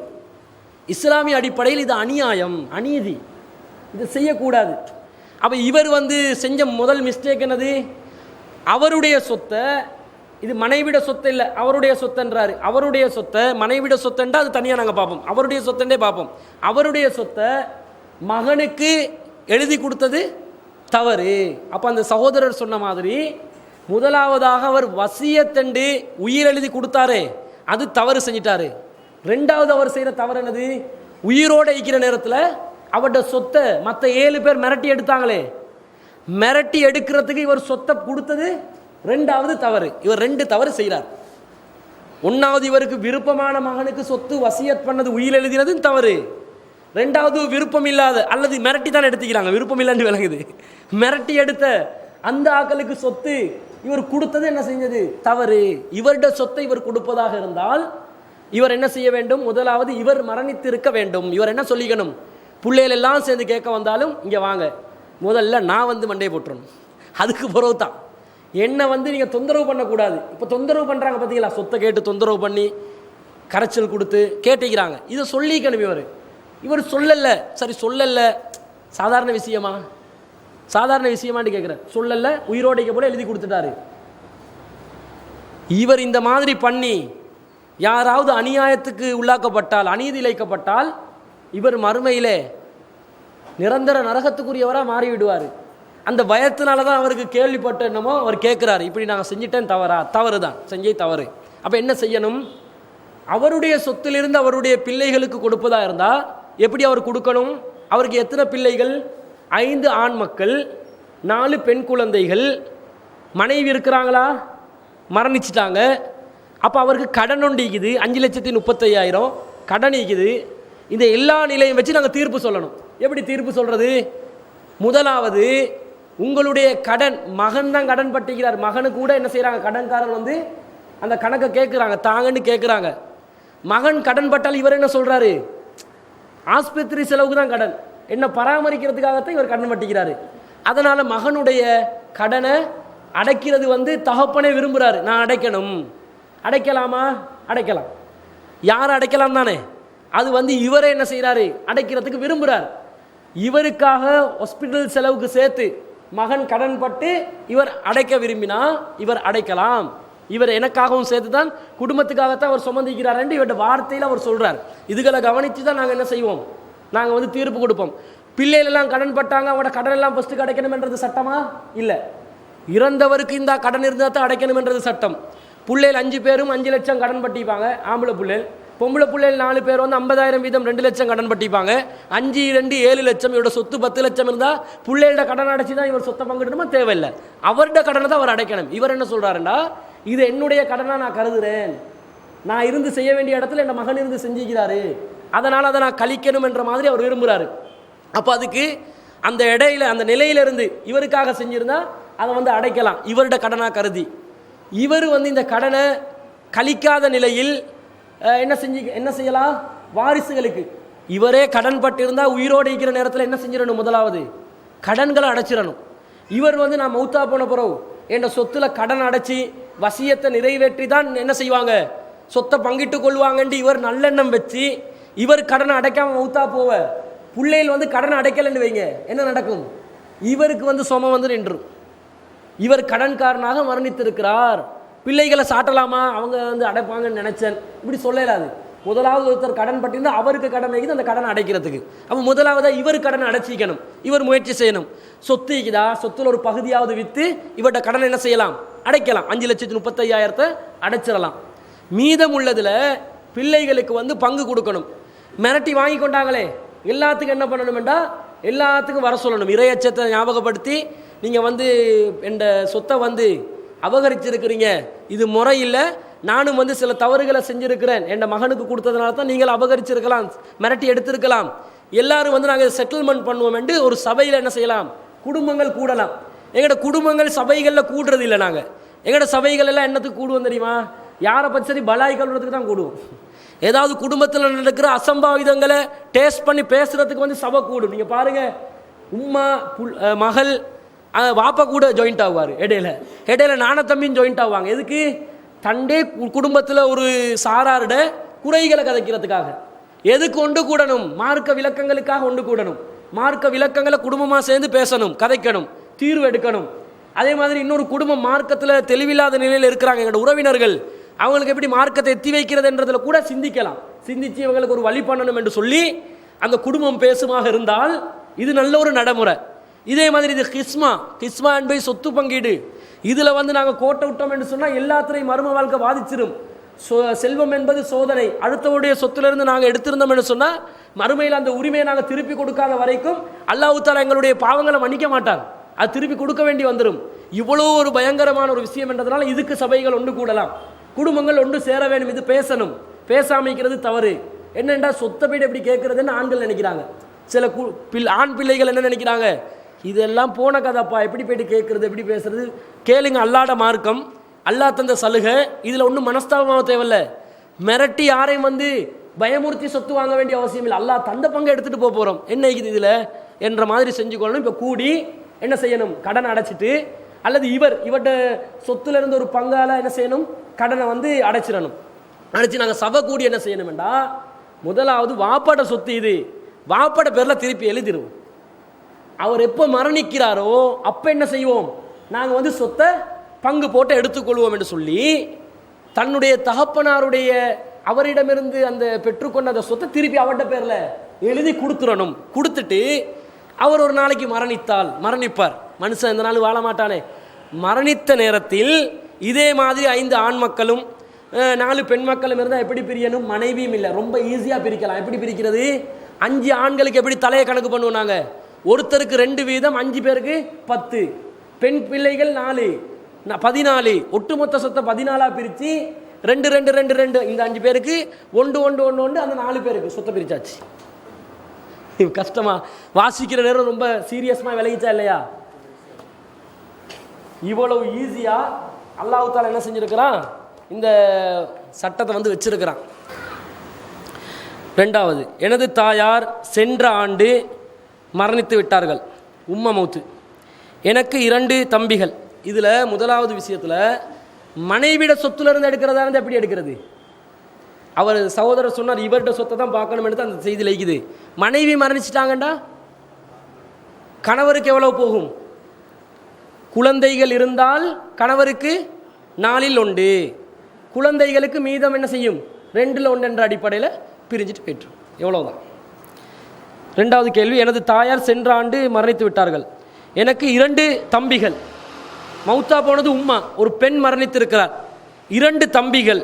இஸ்லாமிய அடிப்படையில் இது அநியாயம், அநீதி. இது செய்யக்கூடாது. அப்போ இவர் வந்து செஞ்ச முதல் மிஸ்டேக் என்னது? அவருடைய சொத்தை, இது மனைவிட சொத்து இல்லை அவருடைய சொத்துன்றாரு. அவருடைய சொத்தை மனைவிட சொத்துன்றா அது தனியாக நாங்கள் பார்ப்போம், அவருடைய சொத்துன்றே பார்ப்போம். அவருடைய சொத்தை மகனுக்கு எழுதி கொடுத்தது தவறு. அப்போ அந்த சகோதரர் சொன்ன மாதிரி முதலாவதாக அவர் வசியத்தண்டு உயிர் எழுதி கொடுத்தாரு, அது தவறு செஞ்சிட்டாரு. ரெண்டாவது அவர் செய்கிற தவறு என்னது? உயிரோடு இருக்கிற நேரத்தில் அவருடைய சொத்தை மற்ற 7 பேர் மிரட்டி எடுத்தாங்களே, மிரட்டி எடுக்கிறதுக்கு இவர் சொத்தை கொடுத்தது ரெண்டாவது தவறு. இவர் 2 தவறு செய்கிறார். ஒன்றாவது இவருக்கு விருப்பமான மகனுக்கு சொத்து வசியத் பண்ணது உயிர் எழுதினது தவறு. ரெண்டாவது விருப்பம் இல்லாத அல்லது மிரட்டி தான் எடுத்துக்கிறாங்க, விருப்பம் இல்லைன்னு விளங்குது, மிரட்டி எடுத்த அந்த ஆக்களுக்கு சொத்து இவர் கொடுத்தது என்ன செஞ்சது? தவறு. இவருடைய சொத்தை இவர் கொடுப்பதாக இருந்தால் இவர் என்ன செய்ய வேண்டும்? முதலாவது இவர் மரணித்திருக்க வேண்டும். இவர் என்ன சொல்லிக்கணும்? பிள்ளைகள் எல்லாம் சேர்ந்து கேட்க வந்தாலும் இங்கே வாங்க, முதல்ல நான் வந்து மண்டையை போட்டுறணும், அதுக்கு பிறகு தான் என்னை வந்து நீங்கள் தொந்தரவு பண்ணக்கூடாது. இப்போ தொந்தரவு பண்ணுறாங்க பார்த்தீங்களா, சொத்தை கேட்டு தொந்தரவு பண்ணி கரைச்சல் கொடுத்து கேட்டுக்கிறாங்க. இதை சொல்லிக்கணும். இவர் சொல்லலை. சரி சொல்லலை, சாதாரண விஷயமான்னு கேட்குறேன். சொல்லலை, உயிரோடைக்க போல எழுதி கொடுத்துட்டாரு. இவர் இந்த மாதிரி பண்ணி யாராவது அநியாயத்துக்கு உள்ளாக்கப்பட்டால், அநீதி இழைக்கப்பட்டால் இவர் மறுமையிலே நிரந்தர நரகத்துக்குரியவராக மாறிவிடுவார். அந்த பயத்தினால தான் அவருக்கு கேள்விப்பட்ட என்னமோ அவர் கேட்குறாரு, இப்படி நாங்கள் செஞ்சிட்டேன் தவறா? தவறு தான், செஞ்சே தவறு. அப்போ என்ன செய்யணும்? அவருடைய சொத்திலிருந்து அவருடைய பிள்ளைகளுக்கு கொடுப்பதா இருந்தால் எப்படி அவர் கொடுக்கணும்? அவருக்கு எத்தனை பிள்ளைகள்? 5 ஆண் மக்கள், 4 பெண் குழந்தைகள், மனைவி இருக்கிறாங்களா? மரணிச்சிட்டாங்க. அப்போ அவருக்கு கடன் ஒன்று இருக்குது, 5,35,000 கடன் இருக்குது. இந்த எல்லா நிலையும் வச்சு நாங்கள் தீர்ப்பு சொல்லணும். எப்படி தீர்ப்பு சொல்கிறது? முதலாவது உங்களுடைய கடன், மகன் தான் கடன் பட்டிக்கிறார், மகனு கூட என்ன செய்கிறாங்க, கடன்காரர் வந்து அந்த கணக்கை கேட்குறாங்க, தாங்கன்னு கேட்குறாங்க. மகன் கடன் பட்டால் இவர் என்ன சொல்கிறாரு? ஆஸ்பத்திரி செலவுக்கு தான் கடன், என்ன பராமரிக்கிறதுக்காகத்தான் இவர் கடன் பட்டிக்கிறாரு. அதனால் மகனுடைய கடனை அடைக்கிறது வந்து தகப்பனே விரும்புகிறாரு, நான் அடைக்கணும். அடைக்கலாமா? அடைக்கலாம். யார் அடைக்கலாம் தானே? அது வந்து இவரே என்ன செய்கிறாரு? அடைக்கிறதுக்கு விரும்புகிறார். இவருக்காக ஹாஸ்பிட்டல் செலவுக்கு சேர்த்து மகன் கடன் பட்டு இவர் அடைக்க விரும்பினா இவர் அடைக்கலாம். இவர் எனக்காகவும் சேர்த்து தான், குடும்பத்துக்காகத்தான் அவர் சுமந்திக்கிறார் என்று இவருடைய வார்த்தையில் அவர் சொல்கிறார். இதுகளை கவனித்து தான் நாங்கள் என்ன செய்வோம்? நாங்கள் வந்து தீர்ப்பு கொடுப்போம். பிள்ளைகளெல்லாம் கடன் பட்டாங்க, அவங்களோட கடன் எல்லாம் ஃபஸ்ட்டு அடைக்கணுமென்றது சட்டமா? இல்லை. இறந்தவருக்கு இந்த கடன் இருந்தால் தான் அடைக்கணுமென்றது சட்டம். பிள்ளைகள் 5 பேரும் 5 லட்சம் கடன் பட்டிப்பாங்க, ஆம்பளை பிள்ளைகள். பொம்பளை பிள்ளைகள் 4 பேர் வந்து 50,000 வீதம் 2 லட்சம் கடன் பட்டிப்பாங்க. 5 2 7 லட்சம். இவரோட சொத்து 10 லட்சம் இருந்தால் பிள்ளைகளோட கடன் அடைச்சி தான் இவர் சொத்தை பங்கிடணுமா? தேவையில்லை. அவருடைய கடனை தான் அவர் அடைக்கணும். இவர் என்ன சொல்கிறாருண்டா, இது என்னுடைய கடனாக நான் கருதுகிறேன், நான் இருந்து செய்ய வேண்டிய இடத்துல என் மகன் இருந்து செஞ்சுக்கிறாரு, அதனால் அதை நான் கழிக்கணும் என்ற மாதிரி அவர் விரும்புகிறாரு. அப்போ அதுக்கு அந்த இடையில அந்த நிலையிலிருந்து இவருக்காக செஞ்சுருந்தா அதை வந்து அடைக்கலாம், இவருடைய கடனாக கருதி. இவர் வந்து இந்த கடனை கழிக்காத நிலையில் என்ன செய்யலாம்? வாரிசுகளுக்கு. இவரே கடன் பட்டு இருந்தால் உயிரோடு இருக்கிற நேரத்தில் என்ன செஞ்சிடணும்? முதலாவது கடன்களை அடைச்சிடணும். இவர் நான் மௌத்தா போன பிறகு என்ற சொத்துல கடன் அடைச்சி வசியத்தை நிறைவேற்றி தான் என்ன செய்வாங்க? சொத்தை பங்கிட்டு கொள்வாங்கன்னு இவர் நல்லெண்ணம் வச்சு இவர் கடனை அடைக்காம மௌத்தா போவ, பிள்ளைகள் கடன் அடைக்கலன்னு வைங்க, என்ன நடக்கும்? இவருக்கு சொம நின்றும். இவர் கடன்காரனாக மரணித்திருக்கிறார். பிள்ளைகளை சாட்டலாமா? அவங்க அடைப்பாங்கன்னு நினைச்சேன், இப்படி சொல்லலாது. முதலாவது ஒருத்தர் கடன் பட்டிருந்தால் அவருக்கு கடன் வைக்குது அந்த கடனை அடைக்கிறதுக்கு. அப்போ முதலாவதாக இவர் கடனை அடைச்சிக்கணும், இவர் முயற்சி செய்யணும். சொத்து இருக்குதா, சொத்துல ஒரு பகுதியாவது விற்று இவர்கிட்ட கடனை என்ன செய்யலாம்? அடைக்கலாம். 5,35,000 அடைச்சிடலாம். மீதம் உள்ளதில் பிள்ளைகளுக்கு பங்கு கொடுக்கணும். மிரட்டி வாங்கி கொண்டாங்களே, எல்லாத்துக்கும் என்ன பண்ணணும்டா, எல்லாத்துக்கும் வர சொல்லணும். இறையச்சத்தை ஞாபகப்படுத்தி நீங்கள் என்ற சொத்தை அபகரிச்சிருக்கிறீங்க, இது முறை இல்லை, நானும் சில தவறுகளை செஞ்சுருக்கிறேன், என் மகனுக்கு கொடுத்ததுனால தான் நீங்கள் அபகரிச்சிருக்கலாம், மிரட்டி எடுத்திருக்கலாம், எல்லாரும் நாங்கள் செட்டில்மெண்ட் பண்ணுவோம் என்று ஒரு சபையில் என்ன செய்யலாம்? குடும்பங்கள் கூடலாம். எங்களோட குடும்பங்கள் சபைகளில் கூடுறது இல்லை. நாங்கள் எங்களோட சபைகள் எல்லாம் என்னத்துக்கு கூடுவோம் தெரியுமா? யாரை பற்றி சரி பலாய் கல்றதுக்கு தான் கூடுவோம். ஏதாவது குடும்பத்தில் நடக்கிற அசம்பாவிதங்களை டேஸ்ட் பண்ணி பேசுறதுக்கு சபை கூடும். நீங்கள் பாருங்கள், உம்மா மகள் வாப்பா கூட ஜாயிண்ட் ஆகுவார், இடையில நான தம்பியும் ஜாயிண்ட் ஆகுவாங்க. எதுக்கு? தண்டே குடும்பத்தில் ஒரு சாராருட குறைகளை கதைக்கிறதுக்காக. எதுக்கு ஒன்று கூடணும்? மார்க்க விளக்கங்களுக்காக ஒன்று கூடணும். மார்க்க விளக்கங்களை குடும்பமாக சேர்ந்து பேசணும், கதைக்கணும், தீர்வு எடுக்கணும். அதே மாதிரி இன்னொரு குடும்பம் மார்க்கத்தில் தெளிவில்லாத நிலையில் இருக்கிறாங்க, எங்களோட உறவினர்கள், அவங்களுக்கு எப்படி மார்க்கத்தை எத்தி வைக்கிறதுன்றதுல கூட சிந்திக்கலாம். சிந்திச்சு இவங்களுக்கு ஒரு வழி பண்ணணும் என்று சொல்லி அந்த குடும்பம் பேசுமாக இருந்தால் இது நல்ல ஒரு நடைமுறை. இதே மாதிரி இது கிஸ்மா என்பது சொத்து பங்கீடு. இதில் நாங்கள் கோட்டை விட்டோம் என்று சொன்னால் எல்லாத்திலையும் மர்ம வாழ்க்கை பாதிச்சிடும். செல்வம் என்பது சோதனை. அடுத்தவருடைய சொத்திலிருந்து நாங்கள் எடுத்திருந்தோம் என்று சொன்னால் மறுமையில் அந்த உரிமையை நாங்கள் திருப்பி கொடுக்காத வரைக்கும் அல்லாஹ் தஆலா எங்களுடைய பாவங்களை மன்னிக்க மாட்டார், அது திருப்பி கொடுக்க வேண்டி வந்துடும். இவ்வளோ ஒரு பயங்கரமான ஒரு விஷயம் என்றதுனால இதுக்கு சபைகள் ஒன்று கூடலாம், குடும்பங்கள் ஒன்று சேர வேண்டும். இது பேசணும், பேசாமிக்கிறது தவறு. என்னென்றா சொத்தை போய்ட்டு எப்படி கேட்கறதுன்னு ஆண்கள் நினைக்கிறாங்க. சில ஆண் பிள்ளைகள் என்ன நினைக்கிறாங்க? இதெல்லாம் போன கதைப்பா, எப்படி போய்ட்டு கேட்கறது, எப்படி பேசுறது? கேளுங்க, அல்லாட மார்க்கம், அல்லா தந்த சலுகை, இதில் ஒன்றும் மனஸ்தாபமாக தேவையில்லை. மிரட்டி யாரையும் பயமுறுத்தி சொத்து வாங்க வேண்டிய அவசியம் இல்லை. அல்லா தந்த பங்கை எடுத்துகிட்டு போக போகிறோம், என்ன இருக்குது இதில் என்ற மாதிரி செஞ்சுக்கொள்ளணும். இப்போ கூடி என்ன செய்யணும்? கடனை அடைச்சிட்டு, அல்லது இவர்கிட்ட சொத்துல இருந்து ஒரு பங்கால என்ன செய்யணும்? கடனை அடைச்சிடணும். அடைச்சி நாங்கள் சபை கூடி என்ன செய்யணும்டா, முதலாவது வாப்பாட சொத்து இது, வாப்பாட பேரில் திருப்பி எழுதிடுவோம். அவர் எப்போ மரணிக்கிறாரோ அப்போ என்ன செய்வோம்? நாங்கள் சொத்தை பங்கு போட்டு எடுத்துக்கொள்வோம் என்று சொல்லி தன்னுடைய தகப்பனாருடைய அவரிடமிருந்து அந்த பெற்றுக்கொண்ட அந்த சொத்தை திருப்பி அவர்கிட்ட பேரில் எழுதி கொடுத்துடணும். கொடுத்துட்டு அவர் ஒரு நாளைக்கு மரணிப்பார். மனுஷன் இந்த நாள் வாழ மாட்டானே. மரணித்த நேரத்தில் இதே மாதிரி 5 ஆண் மக்களும் 4 பெண் மக்களும் இருந்தால் எப்படி பிரியணும்? மனைவியும் இல்லை, ரொம்ப ஈஸியாக பிரிக்கலாம். எப்படி பிரிக்கிறது? 5 ஆண்களுக்கு எப்படி தலையை கணக்கு பண்ணுவோம் நாங்கள்? ஒருத்தருக்கு 2 வீதம், 5 பேருக்கு 10, பெண் பிள்ளைகள் 4, 14, ஒட்டுமொத்த சொத்தை 14 பிரித்து 2 2 2 2 இந்த 5 பேருக்கு 1 1 1 1 அந்த 4 பேருக்கு சொத்தை பிரிச்சாச்சு. கஷ்டமா? வாசிக்கிற நேரம் ரொம்ப சீரியஸாக விளையிச்சா இல்லையா? இவ்வளவு ஈஸியா அல்லாஹ் தஆலா என்ன செஞ்சிருக்கிறான்? இந்த சட்டத்தை வச்சிருக்கிறான். 2வது, எனது தாயார் சென்ற ஆண்டு மரணித்து விட்டார்கள், உம்ம மௌத்து. எனக்கு 2 தம்பிகள். இதில் முதலாவது விஷயத்தில் மனைவிட சொத்துல இருந்து எடுக்கிறதா இருந்து எப்படி எடுக்கிறது? அவர் சகோதரர் சொன்னார் இவர்கிட்ட சொத்தை தான் பார்க்கணும் எடுத்து அந்த செய்தியில் இருக்குது. மனைவி மரணிச்சிட்டாங்கண்டா கணவருக்கு எவ்வளவு போகும்? குழந்தைகள் இருந்தால் கணவருக்கு 4ல் 1, குழந்தைகளுக்கு மீதம் என்ன செய்யும்? 2ல் 1 என்ற அடிப்படையில் பிரிஞ்சுட்டு போயிட்டு எவ்வளவுதான். 2வது கேள்வி, எனது தாயார் சென்ற ஆண்டு மரணித்து விட்டார்கள். எனக்கு 2 தம்பிகள். மௌத்தா போனது உம்மா, ஒரு பெண் மரணித்திருக்கிறார். 2 தம்பிகள்,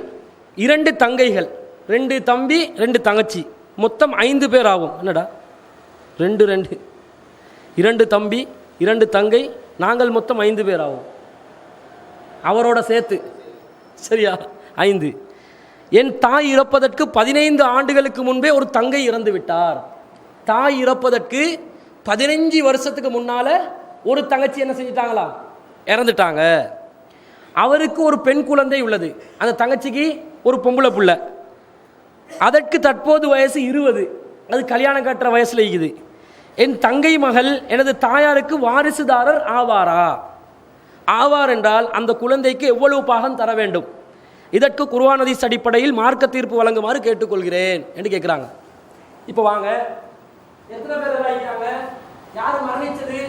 2 தங்கைகள், 2 தம்பி 2 தங்கச்சி, மொத்தம் 5 பேர் ஆகும். என்னடா 2 2 2 தம்பி 2 தங்கை, நாங்கள் மொத்தம் 5 பேர் ஆகும் அவரோட சேர்த்து. சரியா? 5. என் தாய் இறப்பதற்கு 15 ஆண்டுகளுக்கு முன்பே ஒரு தங்கை இறந்து விட்டார். தாய் இறப்பதற்கு 15 வருஷத்துக்கு முன்னால ஒரு தங்கச்சி என்ன செஞ்சிட்டாங்களா? இறந்துட்டாங்க. அவருக்கு ஒரு பெண் குழந்தை உள்ளது, அந்த தங்கச்சிக்கு ஒரு பொம்பளை புள்ள. அதற்கு தற்போது வயசு 20, அது கல்யாணம் கட்டுற வயசில் இருக்குது. என் தங்கை மகள் எனது தாயாருக்கு வாரிசுதாரர் ஆவாரா? ஆவார் என்றால் அந்த குழந்தைக்கு எவ்வளவு பாகம் தர வேண்டும்? இதற்கு குர்ஆன் ஹதீஸ் அடிப்படையில் மார்க்க தீர்ப்பு வழங்குமாறு கேட்டுக்கொள்கிறேன் என்று கேட்குறாங்க. இப்போ வாங்க, எத்தனை பேர் வாங்கிட்டாங்க? யார் மரணிச்சது?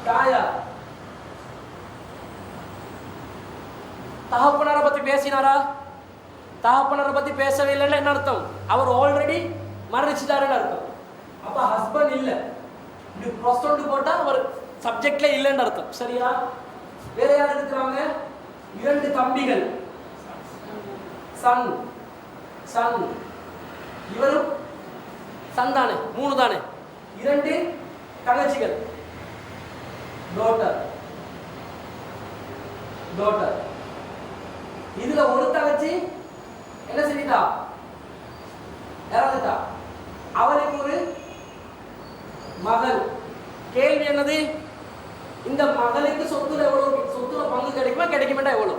தாயார். தகப்பனாரை பற்றி பேசினாரா? தகப்பனாரை பற்றி பேசவே இல்லைன்னு என்ன அர்த்தம்? அவர் ஆல்ரெடி மரணிச்சுட்டாருன்னு அர்த்தம். அப்போ ஹஸ்பண்ட் இல்லை, இப்படி ப்ரொஸ்டோண்டு போட்டால் அவர் சப்ஜெக்ட்ல இல்லைன்னு அர்த்தம். சரியா? வேற யார் இருக்கிறாங்க? 2 தம்பிகள், சன் சன், இவரும் சன் தானே, 3 தானே. 2 தங்கச்சிகள், டாட்டர் டாட்டர். இதுல ஒரு தங்கச்சி என்ன செஞ்சிட்டா? இறந்துட்டா. அவருக்கு ஒரு மகள். கேள்வி என்னது? இந்த மகளுக்கு சொத்துல எவ்வளவு, சொத்துல பங்கு கிடைக்குமா கிடைக்குமா எவ்வளவு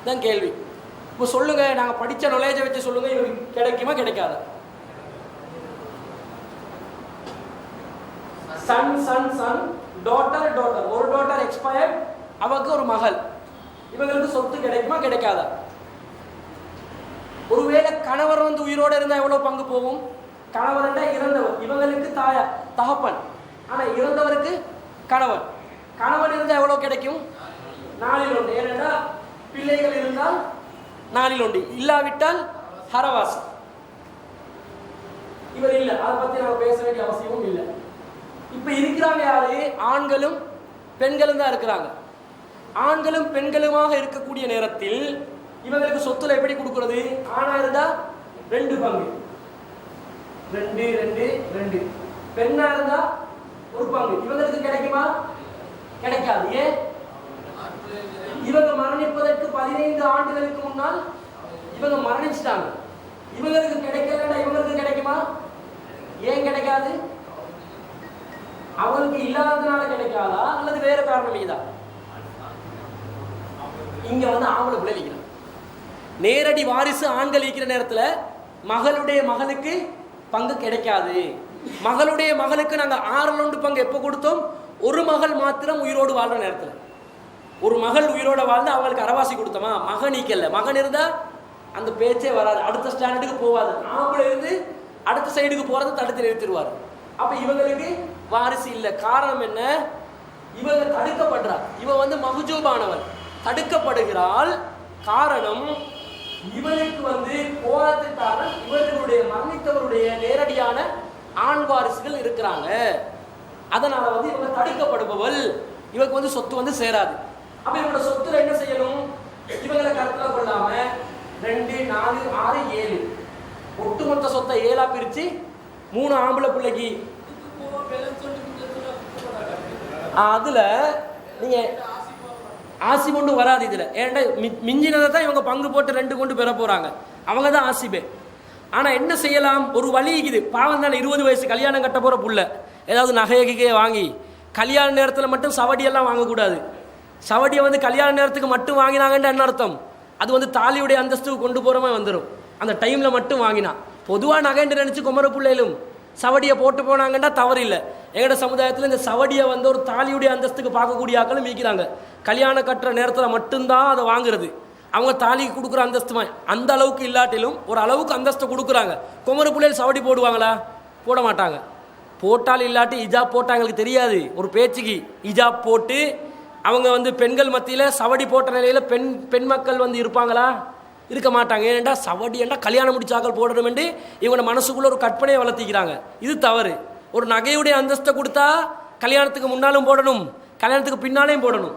தான் கேள்வி. இப்போ சொல்லுங்க, நாங்க படிச்ச நாலேஜை வச்சு சொல்லுங்க, இவருக்கு கிடைக்குமா கிடைக்காத? Son son son, daughter daughter. ஒரு டாட்டர் எக்ஸ்பயர்ட், அவருக்கு ஒரு மகள். இவங்களுக்கு சொத்து கிடைக்குமா கிடைக்காதா? ஒருவேளை கணவர் வந்து உயிரோடு இருந்தா எவ்வளவு பங்கு போகும்? கணவர் இறந்தவர், இவங்களுக்கு தாயார் தகப்பன். ஆனா இறந்தவருக்கு கணவன். கணவன் இருந்தால் எவ்வளவு கிடைக்கும்? 4/1. ஏனென்றா பிள்ளைகள் இருந்தால் 4/1, இல்லாவிட்டால் ஹரவாசி. இவர் இல்லை, அதை பத்தி நம்ம பேச வேண்டிய அவசியமும் இல்லை. இப்ப இருக்கிறாங்க யாரு? ஆண்களும் பெண்களும் தான் இருக்கிறாங்க. ஆண்களும் பெண்களுமாக இருக்கக்கூடிய நேரத்தில் இவங்களுக்கு சொத்துல எப்படி கொடுக்கிறது? ஆணா இருந்தா 2 பங்கு, 2 2 2. பெண்ணா இருந்தா 1 பங்கு. இவங்களுக்கு கிடைக்குமா கிடைக்காது. ஏன்? இவங்க மரணிப்பதற்கு 15 ஆண்டுகளுக்கு முன்னால் இவங்க மரணிச்சிட்டாங்க. இவங்களுக்கு கிடைக்கலன்னா இவங்களுக்கு கிடைக்குமா? ஏன் கிடைக்காது? அவங்களுக்கு இல்லாததுனால கிடைக்காதா அல்லது வேற காரணம் இதா? இங்க வந்து ஆம்பளை பிள்ளை இருக்கிறாங்க. நேரடி வாரிசு ஆண்கள் இருக்கிற நேரத்துல மகளுடைய மகனுக்கு பங்கு கிடைக்காது. மகளுடைய மகளுக்கு நாங்க 6/1 பங்கு எப்ப கொடுத்தோம்? ஒரு மகள் மாத்திரம் உயிரோடு வாழ்ற நேரத்துல. ஒரு மகள் உயிரோட வாழ்ந்து அவங்களுக்கு அரவாசி கொடுத்தோமா? மகன் நீக்கல. மகன் இருந்தா அந்த பேச்சே வராது, அடுத்த ஸ்டாண்டர்டுக்கு போவாது. ஆம்பளை இருந்து அடுத்த சைடுக்கு போறதை தடுத்து நிறுத்திடுவார். அப்ப இவங்களுக்கு வாரிசு இல்லை. காரணம் என்ன? இவங்க தடுக்கப்படுறார். இவன் வந்து மஹ்ஜூபானவன், தடுக்கப்படுகிறாள். காரணம், இவனுக்கு வந்து போராட்டத்தான இவர்களுடைய மரணித்தவருடைய நேரடியான ஆண் வாரிசுகள் இருக்கிறாங்க. அதனால வந்து இவங்க தடுக்கப்படுபவள். இவருக்கு வந்து சொத்து வந்து சேராது. அப்ப இவங்களோட சொத்துல என்ன செய்யணும்? இவங்களை கருத்துல கொள்ளாம 2 4 6 7 ஒட்டுமொத்த சொத்தை 7ஆ பிரிச்சு 3 ஆம்பளை பிள்ளைக்கு. அதுல நீங்க ஆசி கொண்டு வராது. இதுல ஏன்டா மிஞ்சினதை தான் இவங்க பங்கு போட்டு 2 கொண்டு பெற போறாங்க. அவங்க தான் ஆசிபே. ஆனா என்ன செய்யலாம்? ஒரு வழி இருக்குது. பாவம் தானே, 20 வயசு கல்யாணம் கட்ட போற புள்ள ஏதாவது நகையை வாங்கி கல்யாண நேரத்தில் மட்டும் சவடியெல்லாம் வாங்கக்கூடாது. சவடியை வந்து கல்யாண நேரத்துக்கு மட்டும் வாங்கினாங்கன்னு என்ன அர்த்தம்? அது வந்து தாலியுடைய அந்தஸ்துக்கு கொண்டு போகிறமே வந்துடும். அந்த டைமில் மட்டும் வாங்கினா. பொதுவாக நகைன்னு நினச்சி குமர பிள்ளைகளும் சவடியை போட்டு போனாங்கன்னா தவறு இல்லை. எங்களோட சமுதாயத்தில் இந்த சவடியை வந்து ஒரு தாலியுடைய அந்தஸ்துக்கு பார்க்கக்கூடிய ஆக்களும் மீக்கிறாங்க. கல்யாணம் கட்டுற நேரத்தில் மட்டும்தான் அதை வாங்குறது. அவங்க தாலிக்கு கொடுக்குற அந்தஸ்து அந்த அளவுக்கு இல்லாட்டிலும் ஒரு அளவுக்கு அந்தஸ்து கொடுக்குறாங்க. குமர பிள்ளைகள் சவடி போடுவாங்களா? போட மாட்டாங்க. போட்டால் இல்லாட்டி இஜாப் போட்டால் எங்களுக்கு தெரியாது. ஒரு பேச்சுக்கு இஜாப் போட்டு அவங்க வந்து பெண்கள் மத்தியில் சவடி போட்ட நிலையில் பெண் மக்கள் வந்து இருப்பாங்களா? இருக்க மாட்டாங்க. ஏனென்றா சவடி என்றால் கல்யாணம் முடிச்சாக்கள் போடணுமென்று இவங்க மனசுக்குள்ளே ஒரு கற்பனையை வளர்த்திக்கிறாங்க. இது தவறு. ஒரு நகையுடைய அந்தஸ்தை கொடுத்தா கல்யாணத்துக்கு முன்னாலும் போடணும், கல்யாணத்துக்கு பின்னாலேயும் போடணும்.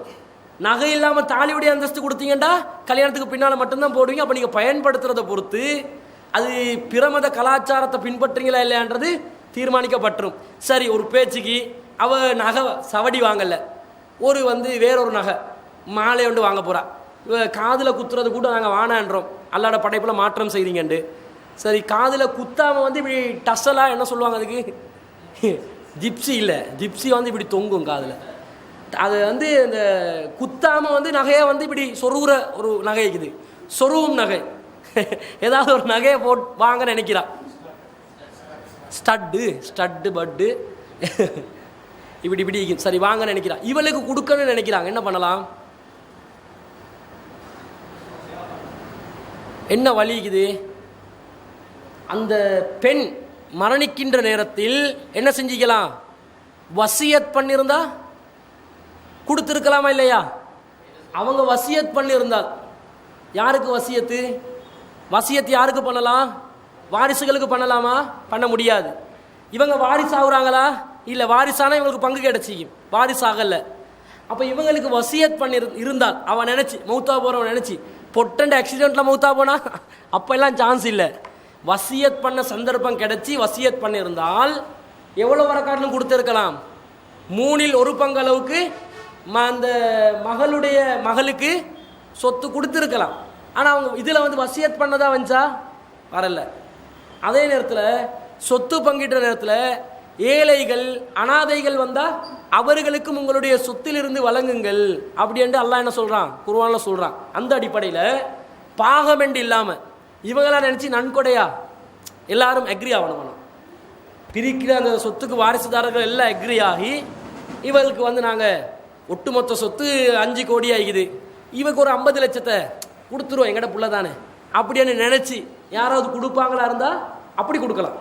நகை இல்லாமல் தாலியுடைய அந்தஸ்து கொடுத்தீங்கன்னா கல்யாணத்துக்கு பின்னால் மட்டும்தான் போடுவீங்க. அப்போ நீங்கள் பயன்படுத்துறதை பொறுத்து அது பிரமத கலாச்சாரத்தை பின்பற்றுறீங்களா இல்லையான்றது தீர்மானிக்கப்பட்டுரும். சரி, ஒரு பேச்சுக்கு அவ நகை சவடி வாங்கலை, ஒரு வந்து வேறொரு நகை மாலை ஒன்று வாங்க போகிறா. காதில் குத்துறது கூட நாங்கள் வானான்றோம், அல்லாட படைப்பில் மாற்றம் செய்கிறீங்கண்டு. சரி, காதில் குத்தாமல் வந்து இப்படி டஸ்ஸலாக என்ன சொல்லுவாங்க அதுக்கு? ஜிப்சி இல்லை, ஜிப்சி வந்து இப்படி தொங்கும் காதில். அது வந்து இந்த குத்தாமல் வந்து நகையை வந்து இப்படி சொருகிற ஒரு நகை இருக்குது, சொருவும் நகை. ஏதாவது ஒரு நகையை வாங்க நினைக்கிறான். ஸ்டட்டு பட்டு இப்படி சரி வாங்க நினைக்கிறான். இவளுக்கு கொடுக்கணும்னு நினைக்கிறாங்க. என்ன பண்ணலாம்? என்ன வலிக்குது? அந்த பெண் மரணிக்கின்ற நேரத்தில் என்ன செஞ்சிக்கலாம்? வசியத் பண்ணியிருந்தா கொடுத்துருக்கலாமா இல்லையா? அவங்க வசியத் பண்ணியிருந்தால் யாருக்கு வசியத்து? வசியத்து யாருக்கு பண்ணலாம்? வாரிசுகளுக்கு பண்ணலாமா? பண்ண முடியாது. இவங்க வாரிசு ஆகுறாங்களா? இல்லை, வாரிசானா இவங்களுக்கு பங்கு கிடைச்சிக்கும், வாரிசாகல. அப்போ இவங்களுக்கு வசியத் பண்ணி இருந்தால் அவன் நினச்சி மௌத்தா போகிறவன் நினச்சி பொட்டண்ட ஆக்சிடெண்ட்டில் மௌத்தா போனா அப்போல்லாம் சான்ஸ் இல்லை. வசியத் பண்ண சந்தர்ப்பம் கிடைச்சி வசியத் பண்ணியிருந்தால் எவ்வளோ வரக்காட்டிலும் கொடுத்துருக்கலாம்? 1/3 பங்கு அளவுக்கு அந்த மகளுடைய மகளுக்கு சொத்து கொடுத்துருக்கலாம். ஆனால் அவங்க இதில் வந்து வசியத் பண்ணதா வந்துச்சா? வரல. அதே நேரத்தில் சொத்து பங்கிட்ட நேரத்தில் ஏழைகள் அனாதைகள் வந்தால் அவர்களுக்கும் உங்களுடைய சொத்திலிருந்து வழங்குங்கள் அப்படின்ட்டு அல்லாஹ் என்ன சொல்கிறான்? குர்ஆனில் சொல்கிறான். அந்த அடிப்படையில் பாகமெண்டு இல்லாமல் இவங்களாம் நினச்சி நன்கொடையா எல்லாரும் அக்ரி ஆகணும். பிரிக்கிற அந்த சொத்துக்கு வாரிசுதாரர்கள் எல்லாம் அக்ரி ஆகி இவங்களுக்கு வந்து நாங்கள் ஒட்டுமொத்த சொத்து 5 கோடி ஆகிக்குது, இவருக்கு ஒரு 50 லட்சத்தை கொடுத்துருவோம் எங்கட புள்ள தானே அப்படின்னு நினச்சி யாராவது கொடுப்பாங்களா இருந்தால் அப்படி கொடுக்கலாம்.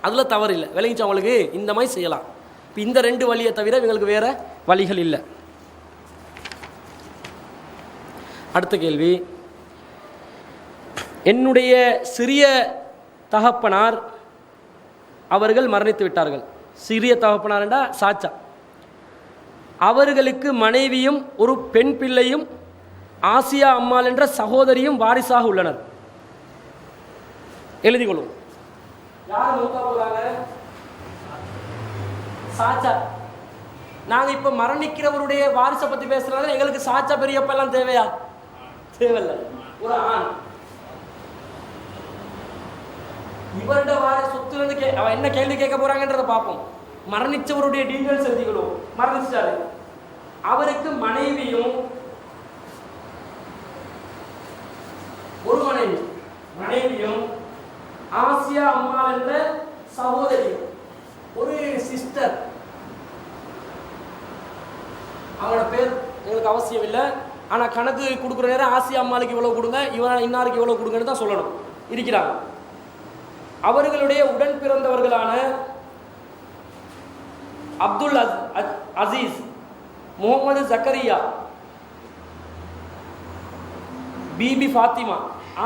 அதில் தவறு இல்லை. விளங்கிச்சு அவங்களுக்கு? இந்த மாதிரி செய்யலாம். இப்போ இந்த 2 வழியை தவிர இவங்களுக்கு வேறு வழிகள் இல்லை. அடுத்த கேள்வி, என்னுடைய சிறிய தகப்பனார் அவர்கள் மரணித்து விட்டார்கள். சிறிய தகப்பனார் என்றா சாச்சா. அவர்களுக்கு மனைவியும் ஒரு பெண் பிள்ளையும் ஆசியா அம்மாள் என்ற சகோதரியும் வாரிசாக உள்ளனர். எழுதி கொள்வோம். யார் மூத்தா போறாங்க? சாச்சா. நாங்கள் இப்போ மரணிக்கிறவருடைய வாரிசை பற்றி பேசுறதுனால எங்களுக்கு சாச்சா பெரியப்ப எல்லாம் தேவையா? தேவையில்லை. ஒரு ஆண் இவருடைய வாரிசு சொத்துலேருந்து அவன் என்ன கேள்வி கேட்க போறாங்கன்றத பார்ப்போம். மரணிச்சவருடைய டீட்டெயில்ஸ் எழுதிக்கணும். மரணிச்சிட்டாரு. அவருக்கு மனைவியும் ஒரு மனைவியும் ஆசியா அம்மாள் என்ற சகோதரி, ஒரு சிஸ்டர். அவங்களோட பேர் எங்களுக்கு அவசியம் இல்லை. ஆனால் கணக்கு கொடுக்குற நேரம் ஆசியா அம்மாளுக்கு இவ்வளோ கொடுங்க, இன்னாருக்கு இவ்வளோ கொடுங்கன்னு தான் சொல்லணும். இருக்கிறாங்க. அவர்களுடைய உடன் பிறந்தவர்களான அப்துல் அசீஸ், முகமது ஜக்கரியா, பிபி ஃபாத்திமா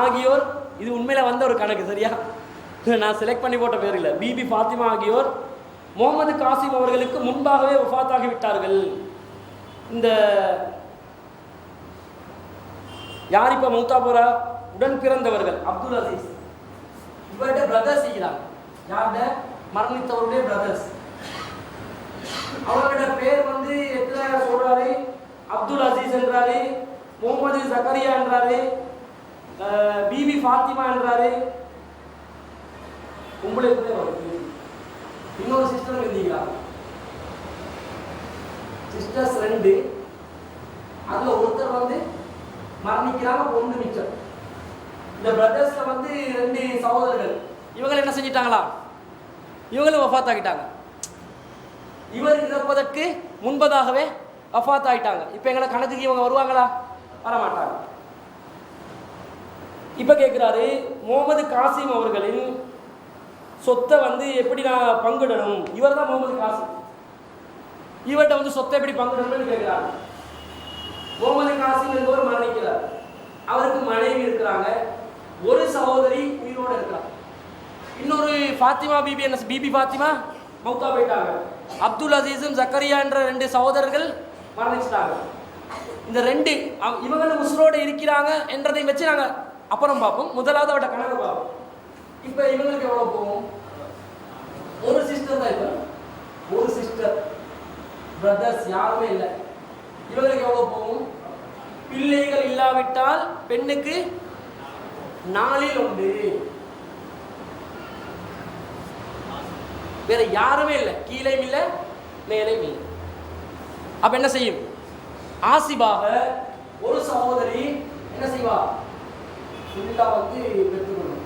ஆகியோர், இது உண்மையில வந்த ஒரு கணக்கு, சரியா? நான் செலக்ட் பண்ணி போட்ட பேர் இல்லை. பிபி ஃபாத்திமா ஆகியோர் முகமது காசிம் அவர்களுக்கு முன்பாகவே வஃபாத்தாகிவிட்டார்கள். இந்த யார் இப்ப மௌத்தா போறா? உடன் பிறந்தவர்கள் அப்துல் அசீஸ். இவருடைய பிரதர்ஸ் இருக்கிறாங்க. யாருடைய? மரணித்தவருடைய பிரதர்ஸ். அவரோட பேர் வந்து எத்தனை சொல்றாரு? அப்துல் அசீஸ் என்றாரு, முகமது ஜக்கரியா என்றாரு, பிபி ஃபாத்திமா என்றாரு. உங்களுக்கு இன்னொரு சிஸ்டர் இருந்தீங்களா? சிஸ்டர்ஸ் 2. அதுல ஒருத்தர் வந்து மரணிக்கிறாங்க, பொண்ணு மிச்சம். இந்த பிரதர்ஸ்ல வந்து 2 சகோதரர்கள். இவங்க என்ன செஞ்சிட்டாங்களா? இவங்களும் வஃபாத் ஆகிட்டாங்க. இவர் இறப்பதற்கு முன்பதாகவே வஃபாத் ஆகிட்டாங்க. இப்போ எங்களை கணக்குக்கு இவங்க வருவாங்களா? வரமாட்டாங்க. இப்போ கேட்குறாரு, முகமது காசிம் அவர்களின் சொத்தை வந்து எப்படி நான் பங்கிடணும்? இவர் தான் முகமது காசிம். இவர்கிட்ட வந்து சொத்தை எப்படி பங்கிடணும்னு கேட்குறாரு. முகமது காசிம் என்பவர் மரணிக்கிறார். அவருக்கு மனைவி இருக்கிறாங்க, ஒரு சகோதரி உயிரோடு இருக்கிறார். இன்னொரு ஃபாத்திமா பிபி, என்ன பிபி ஃபாத்திமா மௌத்தா போயிட்டாங்க. அப்துல் அசீஸும் ஜக்கரியா என்ற 2 சகோதரர்கள் மரணிச்சிட்டாங்க. இந்த 2 இவங்களும் உசுரோடு இருக்கிறாங்க என்றதை வச்சு நாங்கள் அப்புறம் பார்ப்போம். முதலாவது அவட்ட கணக்கு பார்ப்போம். இப்போ இவங்களுக்கு எவ்வளோ போகும்? ஒரு சிஸ்டர் தான். இப்போ ஒரு சிஸ்டர், பிரதர்ஸ் யாருமே இல்லை. இவங்களுக்கு எவ்வளோ போகும்? பிள்ளைகள் இல்லாவிட்டால் பெண்ணுக்கு 4/1. வேற யாருமே இல்லை, கீழையும் இல்லை மேலையும் இல்லை. அப்ப என்ன செய்யும்? ஆசிபாக ஒரு சகோதரி என்ன செய்வா? ஃபுல்லாக வந்து பெற்றுக்கொள்ளும்.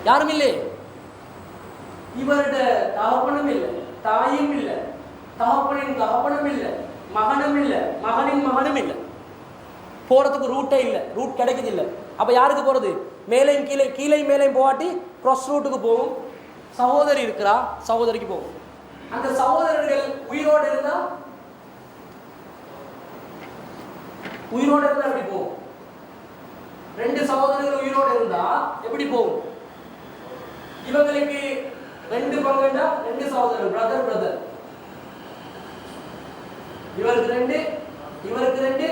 யாரும் இல்லை, இவருட தகப்பனும் இல்லை, தாயும் இல்லை, தகப்பனின் தகப்பனும் இல்லை, மகனும் இல்லை, மகனின் மகனும் இல்லை. போகிறதுக்கு ரூட்டே இல்லை, ரூட் கிடைக்குது இல்லை. அப்போ யாருக்கு போகிறது? மேலையும் கீழே, கீழையும் மேலையும் போகாட்டி க்ராஸ் ரூட்டுக்கு போகும். சகோதரி இருக்கிறா, சகோதரிக்கு போகும். அந்த சகோதரர்கள் உயிரோடு இருந்தா எப்படி போகும்? 2 சகோதரர்கள் உயிரோடு இருந்தா எப்படி போகும்? இவங்களுக்கு 2 பங்குண்டா 2 சகோதரர்கள், பிரதர் பிரதர். இவருக்கு 2, இவருக்கு 2,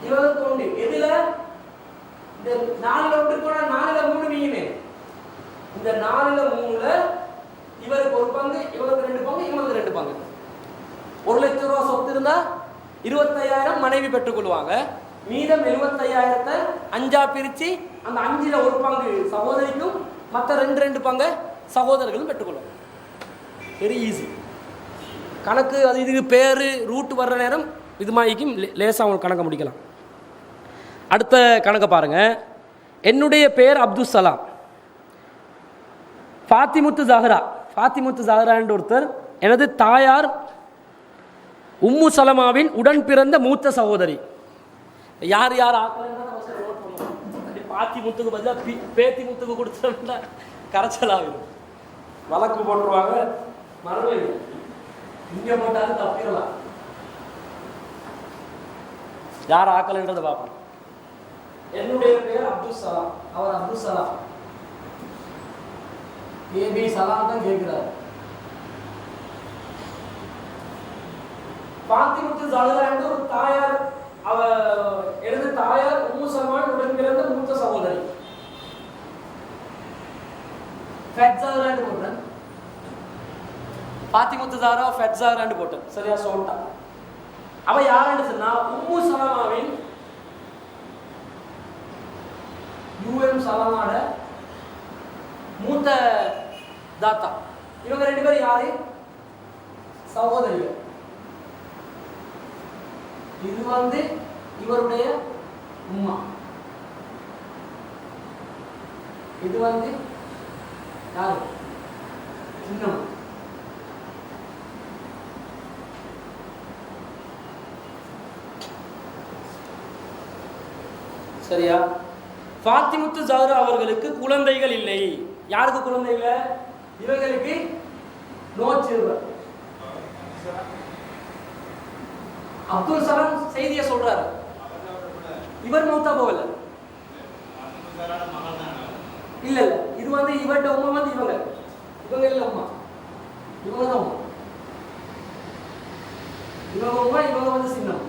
இவருக்கு 1. எதுல? இந்த 4ல 1 போனா 4ல 3 மீயுமே. இந்த 4ல 3ல இவருக்கு 1 பங்கு, இவருக்கு 2 பங்கு, இவருக்கு 2 பங்கு. 1 லட்சம் ரூபாய் சொத்து இருந்தா 25,000 மனைவி பெற்றுக்கொள்வாங்க. மீதம் 75,000 5ஆ பிரிச்சு அந்த 5ல 1 பங்கு சகோதரிக்கும், மற்ற 2 பங்கு சகோதரர்களும் பெற்றுக்கொள்வாங்க. வெரி ஈஸி கணக்கு. அது இதுக்கு பேர் ரூட் வர்ற நேரம் இது மாதிரிக்கும் லேசாக அவங்களுக்கு கணக்கை முடிக்கலாம். அடுத்த கணக்கை பாருங்க. என்னுடைய பேர் அப்துல் சலாம், ஃபாத்திமுத்து ஜஹரா. ஃபாத்திமுத்து ஜஹரா என்ற ஒருத்தர், எனது தாயார் உம்மு சலமாவின் உடன் பிறந்த மூத்த சகோதரி. யார் யார் பாத்திமுத்துக்கு பதிலாக பேத்தி முத்துக்கு கொடுத்தோம்னா கரைச்சலாகும், வழக்கு போட்டுருவாங்க. மறுபடியும் இங்கே போட்டாலும் தப்பிடலாம். யார் ஆக்கலன்றதை பார்ப்போம். என்னுடைய பேர் அப்துல் சலாம், அவர் அப்துல் சலாம். ஏபி சலாம் தான் கேட்கிறார். பாத்திமுத்து ஜஹரா என்ற ஒரு தாயார், எனது தாயார் உம்மு சல்மான் உடன் பிறந்த மூத்த சகோதரி. ஃபெட்ஸாரான்னு போட்டேன், பாத்திமுத்து ஜஹரா ஃபெட்ஸாரான்னு போட்டேன். சரியா சொல்லிட்டான். அவ யாருன்னு சொன்னா உம்மு சலமாவின் யூஎம் சலமாட மூத்த தாத்தா. இவங்க 2 பேரும் யாரு? சகோதரிகள். இது வந்து இவருடைய உம்மா, இது வந்து யாரு? சின்னம். சரியா? ஃபாத்திமுத்து ஜஹரா அவர்களுக்கு குழந்தைகள் இல்லை. யாருக்கு குழந்தைகள்? இவர்களுக்கு நோ சில்ட்ரன். அப்துல் சலாம் செய்தியை சொல்றாரு. இவர் மௌத்தா போகல. இல்ல இல்ல, இது வந்து இவர்ட உம்மா வந்து இவங்க இல்ல உம்மா, இவங்க தான் உம்மா. இவங்க உம்மா, இவங்க வந்து சின்னம்.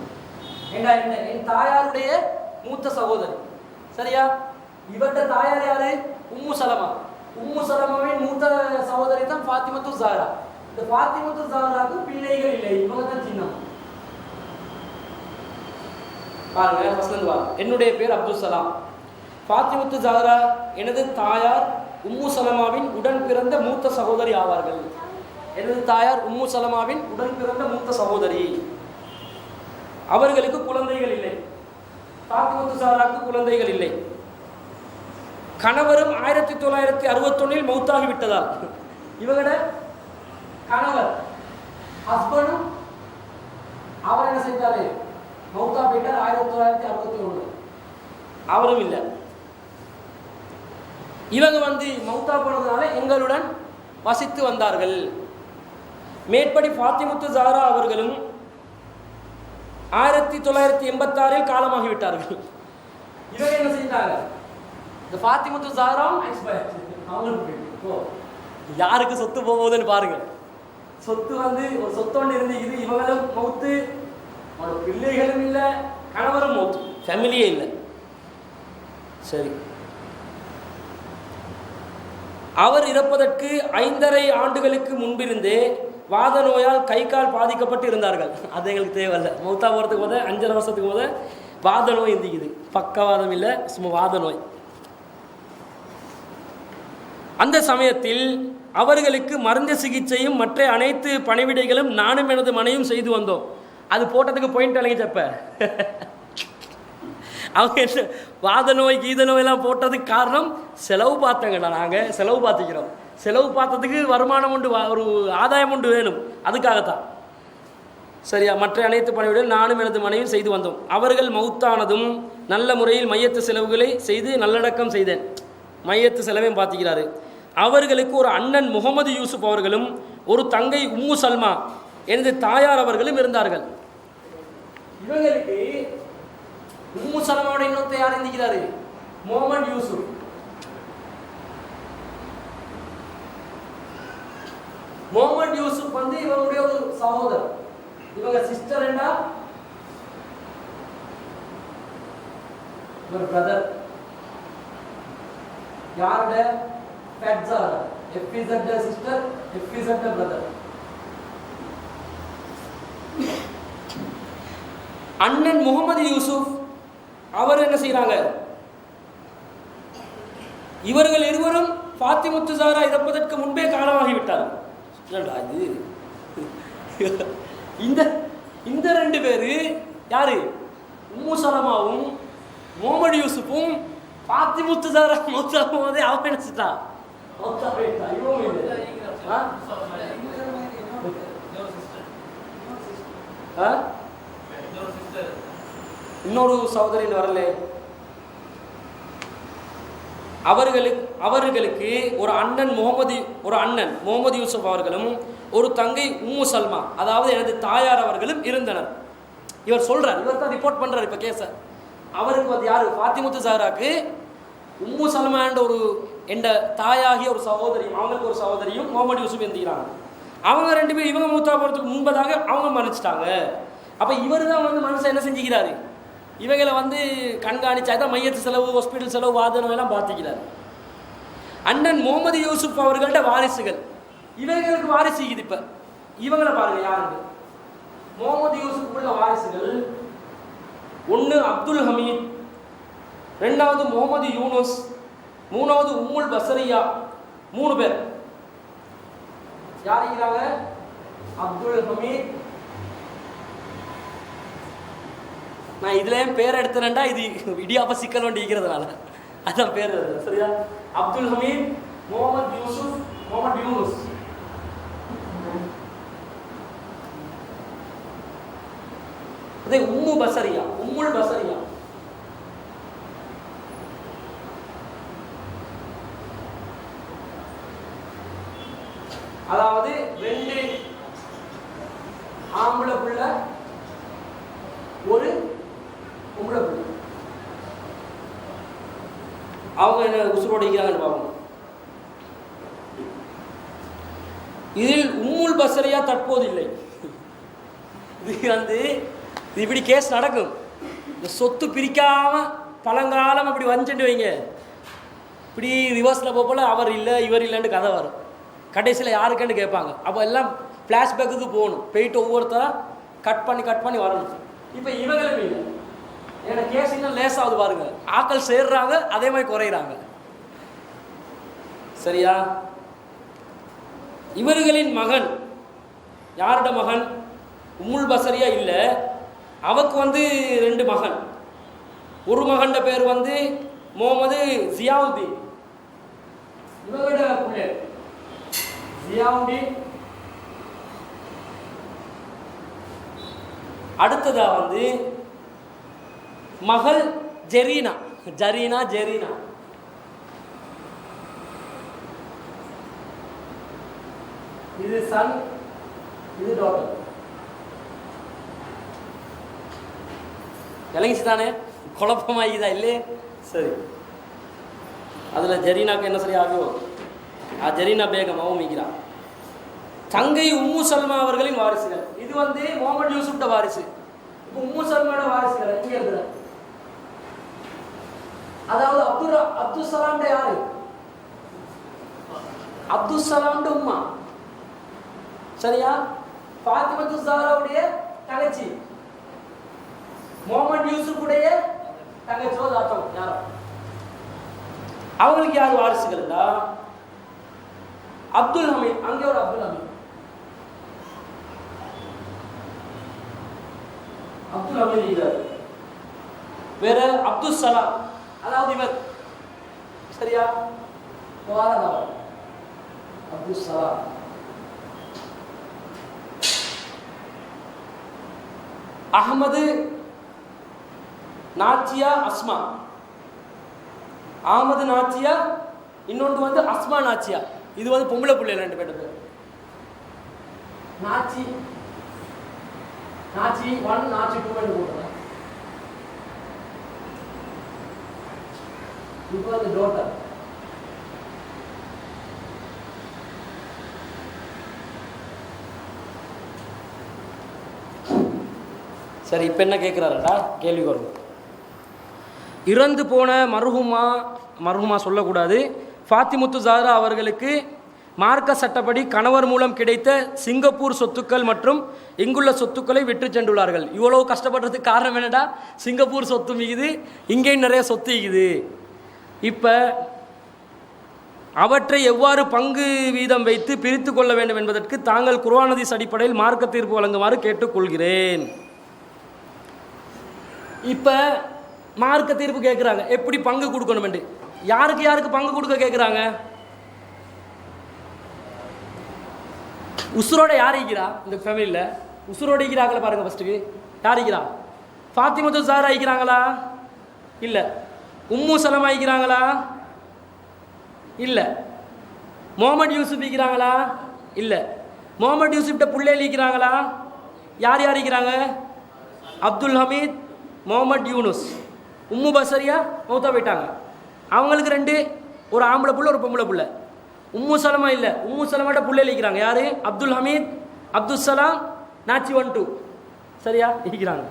என் தாயாருடைய மூத்த சகோதரி. சரியா? இவர்ட தாயார் யாரு? உம்மு சலமா. உம்மு சலமாவின் மூத்த சகோதரி தான் ஃபாத்திமத்து ஜஹரா. இந்த ஃபாத்திமத்து ஜஹராக்கு பிள்ளைகள் இல்லை, இவங்க தான் சின்னம். பாருங்க, ஃபர்ஸ்ட்ல இருந்து பாருங்க. என்னுடைய பேர் அப்துல் சலாம், ஃபாத்திமத்து ஜஹரா எனது தாயார் உம்மு சலமாவின் உடன் பிறந்த மூத்த சகோதரி ஆவார்கள். எனது தாயார் உம்மு சலமாவின் உடன் பிறந்த மூத்த சகோதரி. அவர்களுக்கு குழந்தைகள் இல்லை. ஃபாத்திமத்து ஜஹராக்கு குழந்தைகள் இல்லை. கணவரும் 1961 மௌத்தாகி விட்டதால் இவங்களோட கணவர் ஹஸ்பண்டும் அவர் என்ன செஞ்சாரு? மௌத்தா போயிட்டார் 1961. அவரும் இல்லை. இவங்க வந்து மௌத்தா போனதுனால எங்களுடன் வசித்து வந்தார்கள். மேற்படி ஃபாத்திமுத்து ஜஹரா அவர்களும் 1986 காலமாகிவிட்டார்கள். இவங்க என்ன செஞ்சாங்க? இந்த ஃபாத்திமுத்து ஜஹரா அவங்களுக்கு யாருக்கு சொத்து போகுதுன்னு பாருங்க. சொத்து வந்து ஒரு சொத்து ஒன்று இருந்துக்குது. இவங்களும் மௌத்து, அவரோட பிள்ளைகளும் இல்லை, கணவரும் மௌத்து, ஃபேமிலியே இல்லை. சரி, அவர் இறப்பதற்கு 5.5 ஆண்டுகளுக்கு முன்பிருந்தே வாத நோயால் கை கால் பாதிக்கப்பட்டு இருந்தார்கள். அது எங்களுக்கு தேவையில்லை. மௌத்தா போகிறதுக்கு போத 5.5 வருஷத்துக்கு போத வாத நோய் இருந்துக்குது. பக்கவாதம் இல்லை, சும்மா வாத நோய். அந்த சமயத்தில் அவர்களுக்கு மருந்து சிகிச்சையும் மற்ற அனைத்து பணிவிடைகளும் நானும் எனது மனையும் செய்து வந்தோம். அது போட்டதுக்கு பாயிண்ட் அழகிச்சப்ப அவங்க என்ன வாத நோய் கீத நோயெல்லாம் போட்டதுக்கு காரணம் செலவு பார்த்தங்கண்ணா. நாங்கள் செலவு பார்த்துக்கிறோம். செலவு பார்த்ததுக்கு வருமானம் உண்டு, ஒரு ஆதாயம் உண்டு வேணும், அதுக்காகத்தான். சரியா? மற்ற அனைத்து பணிவிடைகள் நானும் எனது மனைவியும் செய்து வந்தோம். அவர்கள் மௌத்தானதும் நல்ல முறையில் மையத்து செலவுகளை செய்து நல்லடக்கம் செய்தேன். மையத்து செலவையும் பார்த்துக்கிறாரு. அவர்களுக்கு ஒரு அண்ணன் முகமது யூசுப் அவர்களும் ஒரு தங்கை உம்மு சல்மா எனது தாயார் அவர்களும் இருந்தார்கள். இவங்களுக்கு உம்மு சல்மாவோட இன்னொருத்த யார் இருந்திருக்கிறாரு? முகமது யூசுப். முகமது யூசுப் வந்து இவருடைய ஒரு சகோதரர். இவங்க சிஸ்டர் என்ன, இவர் பிரதர். யாரோட? ஃபெட்ஸாரோட. FZ sister, FZ brother. அண்ணன் முகமது யூசுப் அவர் என்ன செய்யறாங்க? இவர்கள் இருவரும் ஃபாத்திமத்து ஸஹ்ரா இறப்பதற்கு முன்பே காலமாகிவிட்டார். இது இந்த ரெண்டு பேரு யாரு? உம்மு சலமாவும் முகமது யூசுப்பும் ஃபாத்திமத்து ஸஹ்ரா மௌத்தாகும் போதே அவன் நினைச்சிட்டா. இன்னொரு சகோதரின் வரல. அவர்களுக்கு ஒரு அண்ணன் முகமது யூசுப் அவர்களும் ஒரு தங்கை உம்மு சல்மா, அதாவது எனது தாயார் அவர்களும் இருந்தனர். இவர் சொல்றார், இவர் தான் ரிப்போர்ட் பண்றார் இப்ப கேஸ. அவருக்கு வந்து யாரு? ஃபாத்திமத்து ஸஹ்ராக்கு உம்மு சல்மா என்ற ஒரு என்ற தாயாகிய ஒரு சகோதரியும், அவங்களுக்கு ஒரு சகோதரியும் முகமது யூசுப் இருந்துக்கிறாங்க. அவங்க ரெண்டு பேரும் இவங்க மூத்தா போறதுக்கு முன்பதாக அவங்க மன்னிச்சிட்டாங்க. அப்ப இவர் தான் வந்து மனுஷன் என்ன செஞ்சுக்கிறாரு? இவங்களை வந்து கண்காணிச்சா தான் மையத்து செலவு, ஹாஸ்பிட்டல் செலவு, வாதனம் எல்லாம் பார்த்துக்கிறார். அண்ணன் முகமது யூசுப் அவர்கள்ட்ட வாரிசுகள், இவங்களுக்கு வாரிசு இது. இப்ப இவங்களை பாருங்க யாருக்கு? முகமது யூசுப் உள்ள வாரிசுகள் ஒன்று அப்துல் ஹமீத், ரெண்டாவது முகமது யூனுஸ், மூணாவது உம்முல் பசரியா. 3 பேர் யார் இருக்கிறாங்க? அப்துல் ஹமீத். நான் இதுல பேர் எடுத்தேன்டா, இது இடியாப்ப சிக்கல் வண்டி இருக்கிறதுனால அதான் பேர். சரியா? அப்துல் ஹமீத், முகமது யூசுப், முகமது யூனுஸ். அதே உம்முல் பசரியா. அதாவது 2 ஆம்பளை பிள்ளை, ஒரு பொம்பளை பிள்ளை. அவங்க என்ன உசுரோடு இருக்கிறாங்கன்னு பார்ப்போம். இதில் உம்முல் பசரியா தற்போது இல்லை. இது வந்து இப்படி கேஸ் நடக்கும். இந்த சொத்து பிரிக்காம பழங்காலம் அப்படி வந்துட்டு வைங்க, இப்படி ரிவர்ஸில் போல அவர் இல்லை இவர் இல்லைன்னு கதை வரும். கடைசியில் யாருக்குன்னு கேட்பாங்க. அப்போ எல்லாம் ஃப்ளாஷ்பேக்கு போகணும், போயிட்டு ஒவ்வொருத்தராக கட் பண்ணி வரணும். இப்போ இவங்களும் இல்லை. ஏன்னா கேஸ் இன்னும் லேசாகுது பாருங்க. ஆக்கள் சேர்றாங்க, அதே மாதிரி குறையிறாங்க. சரியா? இவர்களின் மகன், யாரோட மகன்? உம்முல் பசரியா இல்லை, அவக்கு வந்து 2 மகன். ஒரு மகன் பேர் வந்து முகமது ஜியாவுதீன், இவங்களோட பிள்ளை ஜியாவுதீன். அடுத்ததா வந்து மகள் ஜெரீனா. இது சன், இது டாட்டர். விளங்கிச்சு தானே? குழப்பமாயிதா இல்லையே? சரி, அதுல ஜெரீனாக்கு என்ன சரி ஆகும்? ஜெரீனா பேகம் அவமிக்கிறா. தங்கை உம்மு சல்மா அவர்களின் வாரிசுகள். இது வந்து முகமது யூசுப்ட வாரிசு. இப்போ உம்மு சல்மாவோட வாரிசுகள் இங்க இருக்கிற, அதாவது அப்துல் சலாம் யாரு? அப்துல் சலாம் உம்மா. சரியா? ஃபாத்திமத்து ஸஹ்ராவுடைய தங்கச்சி, முகமது யூசுஃபுடைய தங்கச்சியோ தாத்தம் யாரோ. அவங்களுக்கு யார் வாரிசுகள்? அப்துல் ஹமீத். அங்கே ஒரு அப்துல் ஹமீத் இருக்கிறார். வேற அப்துல் சலாம், அதாவது இவர் சரியா அப்துல் சலாம். அஹமது நாச்சியா அஸ்மா, அஹமது நாச்சியா, இன்னொன்று வந்து அஸ்மா நாச்சியா. இது வந்து பொம்பளை பிள்ளைகள் 2 பேர். நாச்சி நாச்சி 1 நாச்சி 2 போட்டுருங்க. இப்போ வந்து டோட்டர். சரி, இப்போ என்ன கேட்குறாருடா கேள்வி வரும். இறந்து போன மர்ஹூமா சொல்லக்கூடாது, ஃபாத்திமுத்து ஜஹ்ரா அவர்களுக்கு மார்க்க சட்டப்படி கணவர் மூலம் கிடைத்த சிங்கப்பூர் சொத்துக்கள் மற்றும் இங்குள்ள சொத்துக்களை விற்று சென்றுள்ளார்கள். இவ்வளவு கஷ்டப்படுறதுக்கு காரணம் என்னடா, சிங்கப்பூர் சொத்து மிகுது, இங்கேயும் நிறைய சொத்து இருக்குது. இப்போ அவற்றை எவ்வாறு பங்கு வீதம் வைத்து பிரித்து கொள்ள வேண்டும் என்பதற்கு தாங்கள் குர்ஆன் ஹதீஸ் அடிப்படையில் மார்க்க தீர்ப்பு வழங்குமாறு கேட்டுக்கொள்கிறேன். இப்போ மார்க்க தீர்ப்பு கேட்குறாங்க, எப்படி பங்கு கொடுக்கணும் என்று. யாருக்கு யாருக்கு பங்கு கொடுக்க கேட்குறாங்க? உசுரோட யார் இருக்கிறா இந்த ஃபேமிலியில்? உசுரோட இருக்கிறாங்களா பாருங்க. ஃபஸ்ட்டுக்கு யார் இருக்கிறா? ஃபாத்திமத்து ஜஹ்ரா இருக்கிறாங்களா? இல்லை. உம்மு சலமா இருக்கிறாங்களா? இல்லை. முகமது யூசுப் இருக்கிறாங்களா? இல்லை. முகமது யூசுப்ட பிள்ளைகள் இருக்கிறாங்களா? யார் யார் இருக்கிறாங்க? அப்துல் ஹமீத், முகமது யூனுஸ். உம்மு பசரியா மௌத்தா போயிட்டாங்க. அவங்களுக்கு 2, ஒரு ஆம்பளை புள்ள ஒரு பொம்பளை புள்ள. உம்மு சலமா இல்லை, உம்மு சலமாட்ட பிள்ளைகள் இருக்கிறாங்க. யார்? அப்துல் ஹமீத், அப்துல் சலாம், நாச்சி 1 2 சரியா இருக்கிறாங்க.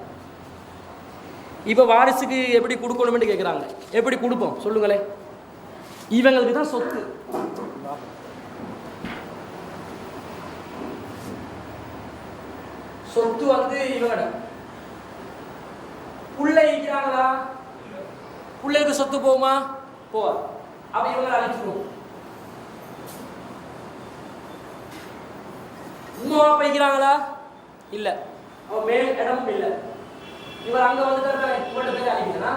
இப்போ வாரிசுக்கு எப்படி கொடுக்கணும்னு கேட்குறாங்க. எப்படி கொடுப்போம் சொல்லுங்களேன்? இவங்களுக்கு தான் சொத்து. சொத்து வந்து இவங்கட புள்ளை இருக்கிறாங்களா? புள்ளைக்கு சொத்து போகுமா? போவா. அப்ப இவங்க அழிச்சிருவோம். உமா பைக்கிறாங்களா? இல்ல. அவன் மேல் இடம் இல்ல. இவர் அங்க வந்துட்டாரு, இவர்கிட்ட போய் அழிக்கிறா.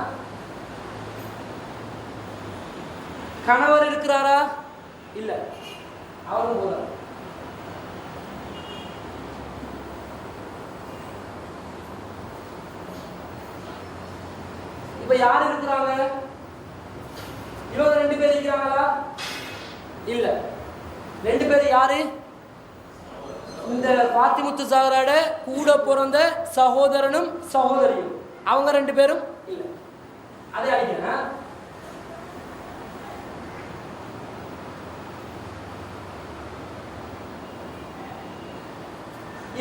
கணவர் இருக்கிறாரா? இல்ல. அவரும் போறார். இப்ப யார் இருக்கிறாங்க? இவங்க 2 பேர் இருக்கிறாங்களா? இல்ல. 2 பேர் யாரு? இந்த ஃபாத்திமுத்து ஜஹ்ராட கூட பிறந்த சகோதரனும் சகோதரியும். அவங்க 2 பேரும் இல்ல. அதே அடிக்கிறேன்.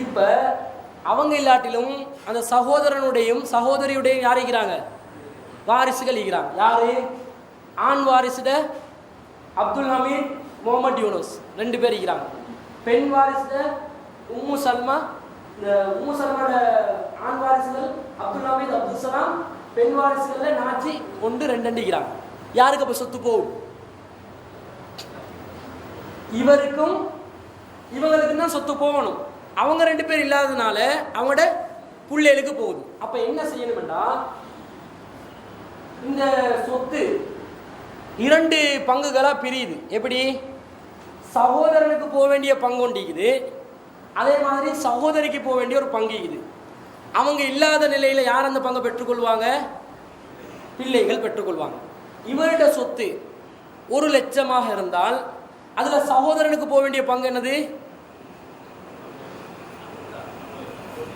இப்ப அவங்க இல்லாட்டிலும் அந்த சகோதரனுடையும் சகோதரியுடையும் யார் இருக்கிறாங்க? வாரிசுகள் இருக்கிறாங்க. யாரு? ஆண் வாரிசுட அப்துல் ஹமீத், முகமது யூனுஸ் 2 பேர் இருக்கிறாங்க. பெண் வாரிசுட உம்மு சல்மா. இந்த உம்மு சல்மாவோட ஆண் வாரிசுகள் அப்துல் ஹமீத், அப்துல் சலாம். பெண் வாரிசுகள்ல நாச்சி 1 2 இருக்கிறாங்க. யாருக்கு அப்ப சொத்து போகும்? இவருக்கும் இவங்களுக்கு தான் சொத்து போகணும். அவங்க 2 பேர் இல்லாததுனால அவங்களோட பிள்ளைகளுக்கு போகுது. அப்ப என்ன செய்யணும்னா, இந்த சொத்து 2 பங்குகளா பிரியுது. எப்படி? சகோதரனுக்கு போக வேண்டிய பங்கு ஒன்றிக்குது, அதே மாதிரி சகோதரிக்கு போக வேண்டிய ஒரு பங்கு இருக்குது. அவங்க இல்லாத நிலையில யார் அந்த பங்கை பெற்றுக்கொள்வாங்க? பிள்ளைகள் பெற்றுக்கொள்வாங்க. இவருடைய சொத்து 1 லட்சமாக இருந்தால் அதுல சகோதரனுக்கு போக வேண்டிய பங்கு என்னது?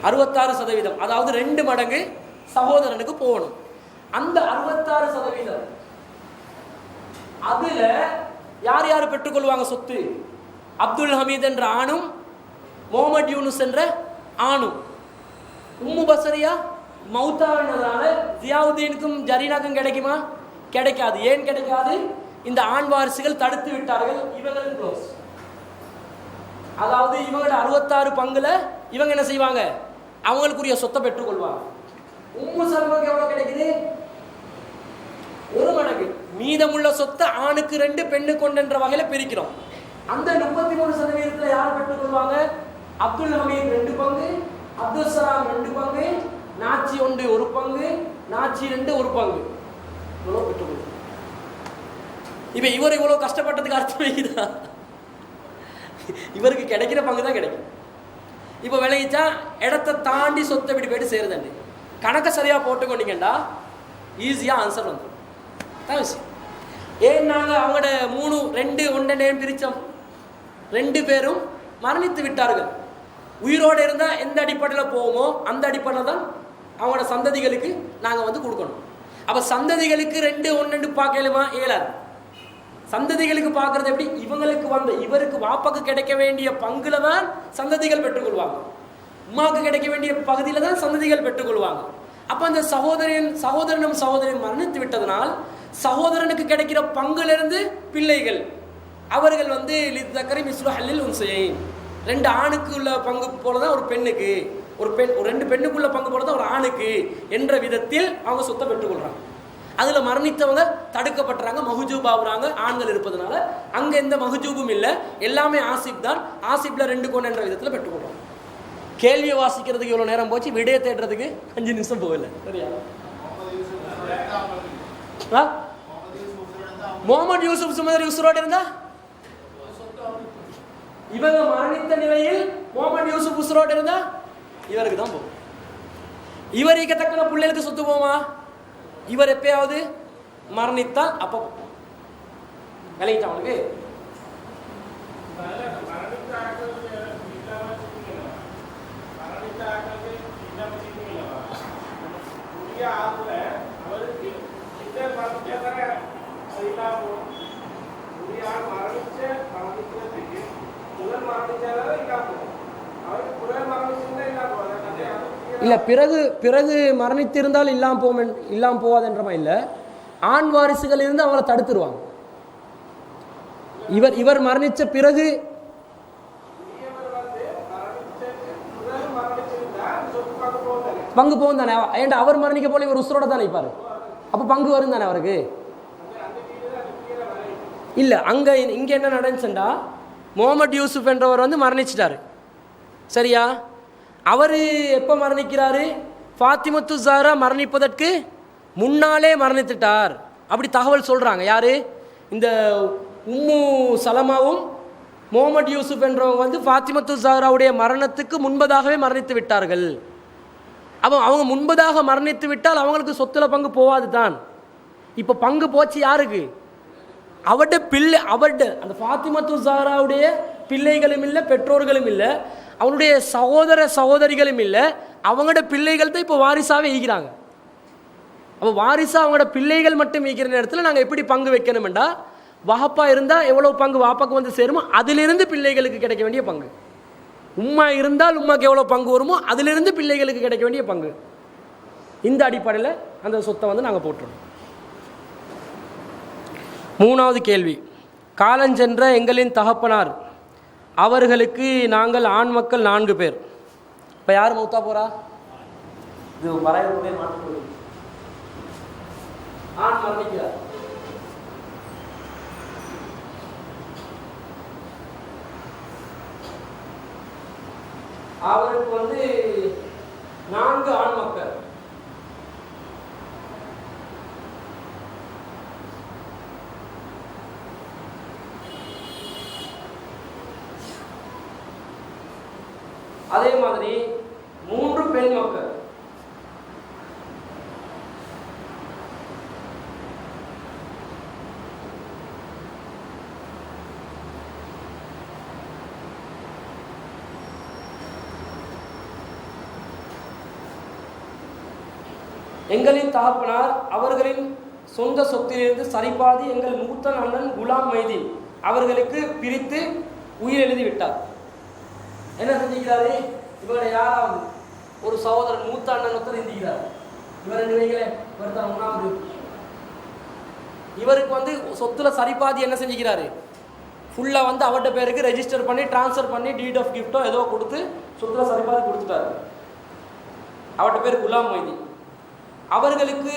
66%. அதாவது 2 மடங்கு சகோதரனுக்கு போகணும். அந்த 66% அதுல யார் யார் பெற்றுக்கொள்வாங்க சொத்து? அப்துல் ஹமீத் என்ற ஆணும் முகமது யூனுஸ் என்ற ஆணும். உம்மு பசரியா மௌத்தாவினதால ஜியாவுதீனுக்கும் ஜரீனாக்கும் கிடைக்குமா? கிடைக்காது. ஏன் கிடைக்காது? இந்த ஆண் வாரிசுகள் தடுத்து விட்டார்கள். இவங்களும் க்ளோஸ். அதாவது இவங்களோட 66 பங்குல இவங்க என்ன செய்வாங்க? அவங்களுக்குரிய சொத்தை பெற்றுக்கொள்வாங்க. உம்மு சல்மாக்கு எவ்வளவு கிடைக்குது? 1 மடங்கு. மீதமுள்ள சொத்தை ஆணுக்கு 2 பெண்ணுக்கு 1 என்ற வகையில பிரிக்கிறோம். அந்த 33% யார் பெற்றுக்கொள்வாங்க? அப்துல் ஹமீத் 2 பங்கு, அப்துல் சலாம் 2 பங்கு, நாச்சி 1 பங்கு, நாச்சி 2 ஒரு பங்கு இவ்வளோ பெற்றுக்கொள்ளும். இப்போ இவர் இவ்வளோ கஷ்டப்பட்டதுக்கு அர்த்தம் வைக்குதா? இவருக்கு கிடைக்கிற பங்கு தான் கிடைக்கும். இப்போ விளைவிச்சா இடத்த தாண்டி சொத்தை இப்படி போயிட்டு சேருதாண்டு கணக்கை சரியாக போட்டுக்கொண்டீங்கண்டா ஈஸியாக ஆன்சர் வந்துடும். தான் விஷயம். ஏன் நாங்கள் அவங்களோட 3 2 1 பிரித்தோம். 2 பேரும் மரணித்து விட்டார்கள். உயிரோடு இருந்தால் எந்த அடிப்படையில் போவோமோ அந்த அடிப்படையில் தான் அவங்களோட சந்ததிகளுக்கு நாங்கள் வந்து கொடுக்கணும். அப்போ சந்ததிகளுக்கு 2 1 பார்க்கலுமா? இயலாது. சந்ததிகளுக்கு பார்க்கறது எப்படி? இவங்களுக்கு வந்த இவருக்கு வாப்பாக்கு கிடைக்க வேண்டிய பங்குல தான் சந்ததிகள் பெற்றுக்கொள்வாங்க. உமாவுக்கு கிடைக்க வேண்டிய பகுதியில் தான் சந்ததிகள் பெற்றுக்கொள்வாங்க. அப்போ அந்த சகோதரனும் சகோதரியும் மரணித்து விட்டதனால் சகோதரனுக்கு கிடைக்கிற பங்குலேருந்து பிள்ளைகள் அவர்கள் வந்து லித்தக்கரி மிஸ்ரு ஹல்லில் உன்சையின் 2 ஆணுக்கு உள்ள பங்கு போல தான் ஒரு பெண்ணுக்கு, ஒரு 2 பெண்ணுக்குள்ள பங்கு போல தான் ஒரு ஆணுக்கு என்ற விதத்தில் அவங்க சொத்தை பெற்றுக்கொள்கிறாங்க. அதில் மரணித்தவங்க தடுக்கப்பட்டுறாங்க, மஹஜூப் ஆகுறாங்க. ஆண்கள் இருப்பதனால அங்கே எந்த மஹஜூபும் இல்லை, எல்லாமே ஆசிப் தான். ஆசிப்பில் 2 கோன் என்ற விதத்தில் பெற்றுக்கொள்றாங்க. கேள்வியை வாசிக்கிறதுக்கு இவ்வளோ நேரம் போச்சு, விடையை தேடுறதுக்கு 5 நிமிஷம் போகல. சரியா? முகமது யூசுப் சுமதர் உசுரோடு இருந்தா இவங்க மரணித்த நிலையில் முகமது யூசுப் உசுரோடு இருந்தா இவருக்கு தான் போகும். இவர் இக்கத்தக்கன பிள்ளைகளுக்கு சொத்து போமா? இவர் எப்பயாவது மரணித்தால் அப்போ விளையிட்டா அவனுக்கு இல்லை. பிறகு மரணித்திருந்தால் இல்லாமல் போவாதுன்றமா இல்லை. ஆண் வாரிசுகள் இருந்து அவங்கள தடுத்துருவாங்க. இவர் மரணித்த பிறகு பங்கு போகும் தானே. ஏன்டா அவர் மரணிக்க போல இவர் உசுரோட தானே இருப்பார். அப்போ பங்கு வரும் தானே அவருக்கு. இல்லை, இங்கே என்ன நடந்துச்சுண்டா, முகமது யூசுப் என்றவர் வந்து மரணிச்சிட்டாரு. சரியா? அவர் எப்போ மரணிக்கிறாரு? ஃபாத்திமத்து ஸஹ்ரா மரணிப்பதற்கு முன்னாலே மரணித்துட்டார் அப்படி தகவல் சொல்கிறாங்க. யார்? இந்த உம்மு சலமாவும் முகமது யூசுப் என்றவங்க வந்து ஃபாத்திமத்து ஸஹ்ராவுடைய மரணத்துக்கு முன்பதாகவே மரணித்து விட்டார்கள். அப்போ அவங்க முன்பதாக மரணித்து விட்டால் அவங்களுக்கு சொத்துல பங்கு போவாது தான். இப்போ பங்கு போச்சு யாருக்கு? அவருடைய பிள்ளை, அவருடைய அந்த ஃபாத்திமத்து ஸஹ்ராவுடைய பிள்ளைகளும் இல்லை, பெற்றோர்களும் இல்லை, அவனுடைய சகோதரிகளும் இல்லை. அவங்களோட பிள்ளைகள் தான் இப்போ வாரிசாகவே ஈக்கிறாங்க. அப்போ வாரிசாக அவங்களோட பிள்ளைகள் மட்டும் ஈக்கிற நேரத்தில் நாங்கள் எப்படி பங்கு வைக்கணுமெண்டா, வாப்பா இருந்தால் எவ்வளோ பங்கு வாப்பாக்கு வந்து சேருமோ அதிலிருந்து பிள்ளைகளுக்கு கிடைக்க வேண்டிய பங்கு, உம்மா இருந்தால் உம்மாக்கு எவ்வளோ பங்கு வருமோ அதிலிருந்து பிள்ளைகளுக்கு கிடைக்க வேண்டிய பங்கு. இந்த அடிப்படையில் அந்த சொத்தை வந்து நாங்கள் போட்டுருவோம். 3வது கேள்வி, காலஞ்சென்ற எங்களின் தகப்பனார் அவர்களுக்கு நாங்கள் ஆண் மக்கள் 4 பேர். இப்போ யார் மௌத்தா போறா? இது மறைவுடைய மாற்று ஆண் மரணிக்கிறார். அவருக்கு வந்து 4 ஆண் மக்கள். அதே மாதிரி 3 பெண் மக்கள். எங்களின் தகப்பனார் அவர்களின் சொந்த சொத்திலிருந்து சரிபாதி எங்கள் மூத்த அண்ணன் குலாம் மைதீன் அவர்களுக்கு பிரித்து உயிர் எழுதி விட்டார். என்ன செஞ்சுக்கிறாரு? இவருடைய யாராவது ஒரு சகோதரன் மூத்த அண்ணன் ஒருத்தர் எழுதிக்கிறார். இவர் நினைங்களே, இவர் தான் 1வது. இவருக்கு வந்து சொத்துல சரிபாதி என்ன செஞ்சுக்கிறாரு? ஃபுல்லாக வந்து அவர்கிட்ட பேருக்கு ரெஜிஸ்டர் பண்ணி ட்ரான்ஸ்ஃபர் பண்ணி டீட் ஆஃப் கிஃப்டோ ஏதோ கொடுத்து சொத்துல சரிபாதி கொடுத்துட்டாரு. அவர்கிட்ட பேர் குலாம் மைதீன். அவர்களுக்கு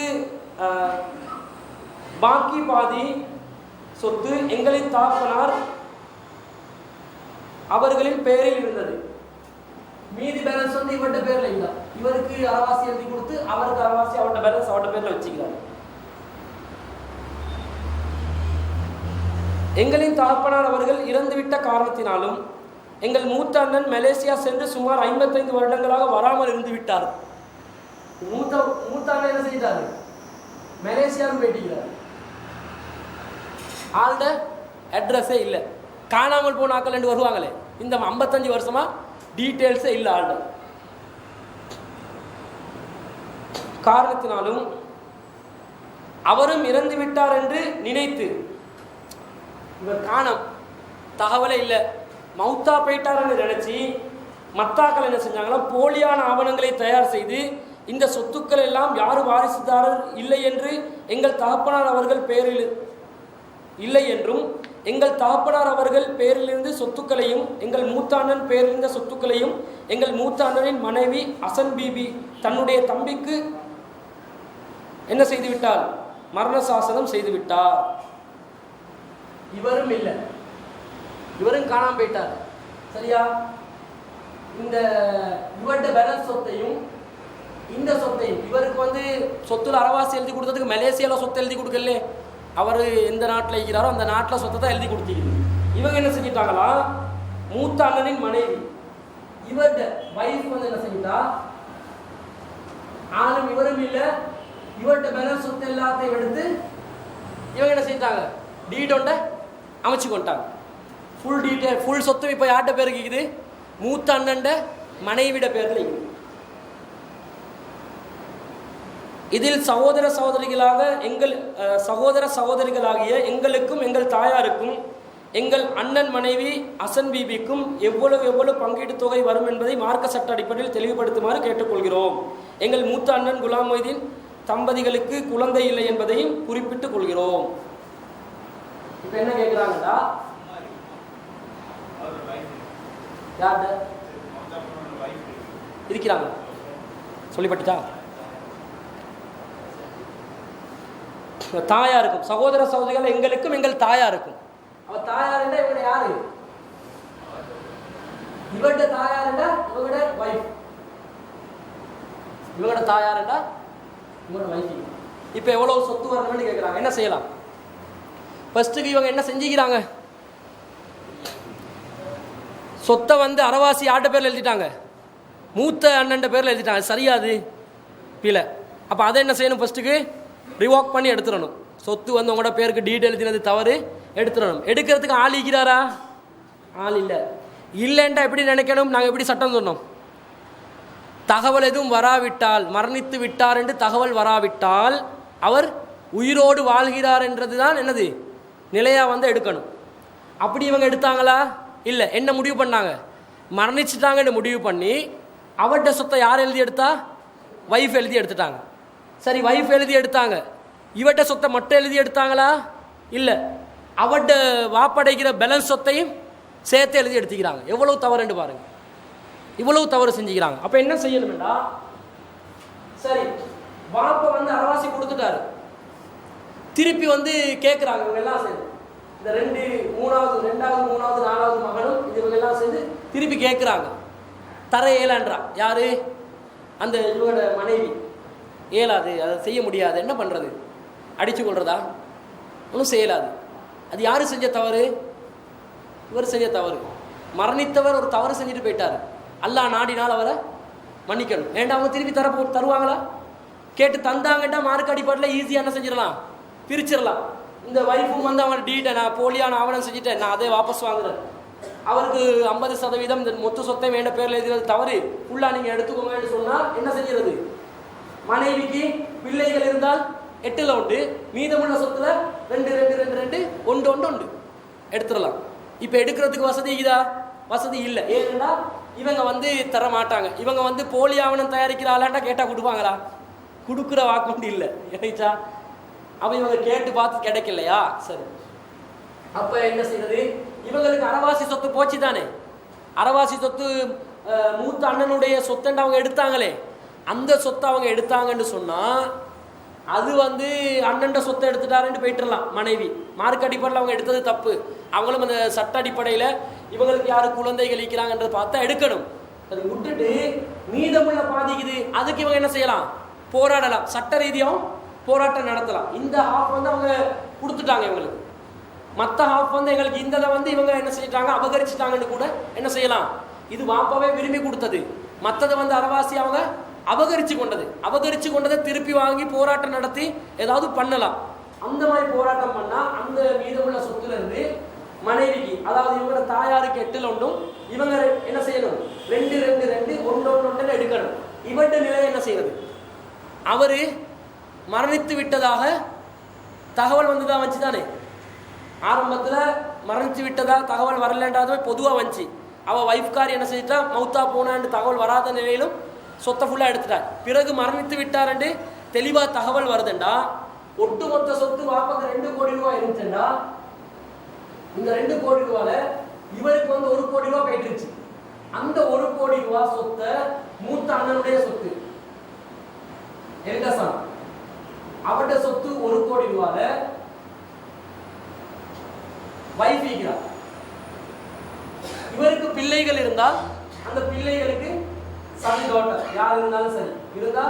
பாக்கி பாதி சொத்து எங்களின் தகப்பனார் அவர்களின் பெயரில் இருந்தது. மீதி பேலன்ஸ் வந்து இவர்கிட்ட பேர்ல இல்ல. இவருக்கு அரைவாசி எழுதி கொடுத்து அவருக்கு அரைவாசி அவர்கிட்ட பேலன்ஸ் அவர்கிட்ட பேர்ல வச்சுக்கிறார். எங்களின் தகப்பனார் அவர்கள் இறந்துவிட்ட காரணத்தினாலும் எங்கள் மூத்த அண்ணன் மலேசியா சென்று சுமார் 55 வருடங்களாக வராமல் இருந்து விட்டார். மூத்த அண்ணன் என்ன செய்தாரு? மலேசியாவுக்கு போயிட்டிருக்கிறார். ஆள்ட அட்ரஸே இல்லை. காணாமல் போன ஆக்கள் என்று வருவாங்களே, இந்த 55 வருஷமா டீட்டெயில்ஸே இல்லை ஆள்ட. காரணத்தினாலும் அவரும் இறந்து விட்டார் என்று நினைத்து, இவர் காணம் தகவலே இல்லை, மௌத்தா போயிட்டார்னு நினைச்சி மத்தாக்கள் என்ன செஞ்சாங்கன்னா போலியான ஆவணங்களை தயார் செய்து இந்த சொத்துக்கள் எல்லாம் யாரு வாரிசுதாரர் இல்லை என்று எங்கள் தகப்பனார் அவர்கள் பேரில் இல்லை என்றும் எங்கள் தகப்பனார் அவர்கள் பேரிலிருந்து சொத்துக்களையும் எங்கள் மூத்த அண்ணன் பேரிலிருந்த சொத்துக்களையும் எங்கள் மூத்த அண்ணனின் மனைவி அசன் பீபி தன்னுடைய தம்பிக்கு என்ன செய்து விட்டார்? மரண சாசனம் செய்து விட்டார். இவரும் இல்லை, இவரும் காணாம போயிட்டார். சரியா? இந்த இவருடைய பேலன்ஸ் சொத்தையும் இந்த சொத்தையும், இவருக்கு வந்து சொத்துல அரைவாசி எழுதி கொடுத்ததுக்கு மலேசியால சொத்தை எழுதி கொடுக்கல, அவர் எந்த நாட்டில் இருக்கிறாரோ அந்த நாட்டில் சொத்தை தான் எழுதி கொடுத்தீங்க. இவங்க என்ன செஞ்சிட்டாங்களா, மூத்த அண்ணனின் மனைவி இவருடைய வைஃப் வந்து என்ன செஞ்சிட்டா, ஆளும் இவரும் இல்லை, இவருடைய பேலன்ஸ் சொத்து எல்லாத்தையும் எடுத்து இவங்க என்ன செஞ்சிட்டாங்க, டீடோண்ட அமைச்சு கொண்டாங்க. ஃபுல் டீட்டெயில் ஃபுல் சொத்து இப்போ யார்கிட்ட பேருக்கு இருக்குது? மூத்த அண்ணன்ட மனைவிட பேரில் இருக்குது. இதில் சகோதர சகோதரிகளாகிய எங்களுக்கும் எங்கள் தாயாருக்கும் எங்கள் அண்ணன் மனைவி அசன் பீபிக்கும் எவ்வளவு பங்கீட்டு தொகை வரும் என்பதை மார்க்க சட்ட அடிப்படையில் தெளிவுபடுத்துமாறு கேட்டுக்கொள்கிறோம். எங்கள் மூத்த அண்ணன் குலாம் மொய்தீன் தம்பதிகளுக்கு குழந்தை இல்லை என்பதையும் குறிப்பிட்டுக் கொள்கிறோம். இப்ப என்ன கேட்கிறாங்கடா, இருக்கிறாங்க சொல்லிப்பட்டுச்சா? தாயாருக்கும் சகோதர சகோதரிகள் எங்களுக்கும் எங்கள் தாயாருக்கும். அவ தாயார் இவங்க யாரு? இவட தாயார் இவங்களோட வைஃப், இவங்களோட தாயார் இவங்களோட வைஃப். இப்ப எவ்வளவு சொத்து வரணும்னு கேட்கிறாங்க. என்ன செய்யலாம்? ஃபர்ஸ்ட்டுக்கு இவங்க என்ன செஞ்சுக்கிறாங்க, சொத்தை வந்து அரைவாசி ஆட்ட பேரில் எழுதிட்டாங்க, மூத்த அண்ணன் பேரில் எழுதிட்டாங்க. சரியாது பிள்ளை. அப்போ அதை என்ன செய்யணும், ஃபர்ஸ்ட்டுக்கு ரிவோக் பண்ணி எடுத்துடணும். சொத்து வந்து உங்களோட பேருக்கு டீட்டெயில் எழுதினது தவறு, எடுத்துடணும். எடுக்கிறதுக்கு ஆள் இருக்கிறாரா? ஆள் இல்லை. இல்லைன்ட்டா எப்படி நினைக்கணும்? நாங்கள் எப்படி சட்டம் சொன்னோம், தகவல் எதுவும் வராவிட்டால், மரணித்து விட்டார் என்று தகவல் வராவிட்டால் அவர் உயிரோடு வாழ்கிறார் என்றது தான் என்னது நிலையாக வந்து எடுக்கணும். அப்படி இவங்க எடுத்தாங்களா? இல்லை. என்ன முடிவு பண்ணாங்க? மரணிச்சுட்டாங்கன்னு முடிவு பண்ணி அவர்கிட்ட சொத்தை யார் எழுதி எடுத்தா? வைஃப் எழுதி எடுத்துட்டாங்க. சரி, வைஃப் எழுதி எடுத்தாங்க, இவர்கிட்ட சொத்தை மட்டும் எழுதி எடுத்தாங்களா? இல்லை, அவர்கிட்ட வாப்படைக்கிற பேலன்ஸ் சொத்தையும் சேர்த்து எழுதி எடுத்துக்கிறாங்க. எவ்வளவு தவறுன்னு பாருங்க, இவ்வளவு தவறு செஞ்சுக்கிறாங்க. அப்போ என்ன செய்யணும்டா, சரி வாப்ப வந்து அரைவாசி கொடுத்துட்டாரு, திருப்பி வந்து கேட்குறாங்க இவங்க எல்லாம் சேர்ந்து, இந்த ரெண்டாவது மூணாவது நாலாவது மகனும் இவங்க எல்லாம் சேர்ந்து திருப்பி கேட்குறாங்க. தர இயலான்றா யாரு? அந்த இவங்களோட மனைவி. இயலாது, அதை செய்ய முடியாது. என்ன பண்ணுறது? அடித்து கொள்றதா? ஒன்றும் செய்யலாது. அது யாரு செஞ்ச தவறு? இவர் செஞ்ச தவறு. மரணித்தவர் ஒரு தவறு செஞ்சுட்டு போயிட்டார். அல்லாஹ் நாடினால் அவரை மன்னிக்கணும். ஏண்டா அவங்க திருப்பி தருவாங்களா? கேட்டு தந்தாங்கட்டா மார்க் அடிப்படையில் ஈஸியாக என்ன செஞ்சிடலாம், பிரிச்சிடலாம். இந்த வைஃபும் வந்து அவன் டீட்டை நான் போலியான ஆவணம் செஞ்சுட்டேன், நான் அதே வாபஸ் வாங்குறேன், அவருக்கு 50% இந்த மொத்த சொத்தை வேண்ட பேரில் எழுதுறது தவறு, ஃபுல்லாக நீங்கள் எடுத்துக்கோங்கன்னு சொன்னால் என்ன செஞ்சிருது? மனைவிக்கு பிள்ளைகள் இருந்தால் 8ல் உண்டு, மீதமுள்ள சொத்துல 2 ஒன்று எடுத்துடலாம். இப்போ எடுக்கிறதுக்கு வசதி இதா? வசதி இல்லை. ஏன்னா இவங்க வந்து தர மாட்டாங்க. இவங்க வந்து போலி ஆவணம் தயாரிக்கிற ஆளாண்டா கேட்டால் கொடுப்பாங்களா? கொடுக்குற வாக்குண்டு இல்லை. என்னச்சா அப்போ இவங்க கேட்டு பார்த்து கிடைக்கலையா? சரி, அப்போ என்ன செய்யறது? இவங்களுக்கு அரைவாசி சொத்து போச்சு தானே. அரைவாசி சொத்து மூத்த அண்ணனுடைய சொத்துன்னு அவங்க எடுத்தாங்களே, அந்த சொத்தை அவங்க எடுத்தாங்கன்னு சொன்னால் அது வந்து அண்ணன் சொத்தை எடுத்துட்டாருன்னு போயிட்டுலாம். மனைவி மார்க் அடிப்படையில் அவங்க எடுத்தது தப்பு. அவங்களும் அந்த சட்ட அடிப்படையில் இவங்களுக்கு யார் குழந்தைகள் இருக்கிறாங்கன்றதை பார்த்தா எடுக்கணும். அது விட்டுட்டு மீதமுள்ள பாதிக்குது, அதுக்கு இவங்க என்ன செய்யலாம், போராடலாம், சட்ட ரீதியாகவும் போராட்டம் நடத்தலாம். இந்த ஹாஃப் வந்து அவங்க கொடுத்துட்டாங்க இவங்களுக்கு, மற்ற ஹாஃப் வந்து எங்களுக்கு இந்த வந்து இவங்க என்ன செஞ்சிட்டாங்க, அபகரிச்சுட்டாங்கன்னு கூட என்ன செய்யலாம். இது வாப்பாவே விரும்பி கொடுத்தது, மற்றதை வந்து அறவாசி அவங்க அபகரிச்சு கொண்டதை திருப்பி வாங்கி போராட்டம் நடத்தி ஏதாவது பண்ணலாம். அந்த மாதிரி போராட்டம் பண்ணா அந்த மீதமுள்ள சொத்துல இருந்து மனைவிக்கு, அதாவது இவங்களோட தாயாருக்கு 8ல் ஒன்றும், இவங்க என்ன செய்யணும், 2 2 2 1 எடுக்கணும். இவட்ட நிலை என்ன செய்யறது, அவரு மரணித்து விட்டதாக தகவல் வந்துதான் வந்துச்சு தானே. ஆரம்பத்தில் மரணித்து விட்டதா தகவல் வரலன்றதுமே பொதுவாக வந்துச்சு. அவள் ஒய்ஃப்கார் என்ன செஞ்சிட்டா, மௌத்தா போனான்னு தகவல் வராத நிலையிலும் சொத்தை ஃபுல்லாக எடுத்துட்டார். பிறகு மரணித்து விட்டாருன்னு தெளிவாக தகவல் வருதுண்டா, ஒட்டுமொத்த சொத்து வாப்பாக்கு 2 கோடி ரூபாய் இருந்துச்சுண்டா, இந்த 2 கோடி ரூபால இவருக்கு வந்து 1 கோடி ரூபாய் போயிட்டுருச்சு. அந்த 1 கோடி ரூபாய் சொத்தை மூத்த அண்ணனுடைய சொத்து எல்கசான், அவருடைய சொத்து 1 கோடி ரூபால வைஃப் ஈக்கிறார். இவருக்கு பிள்ளைகள் இருந்தால் அந்த பிள்ளைகளுக்கு சன் டாட்டர் யார் இருந்தாலும் சரி இருந்தா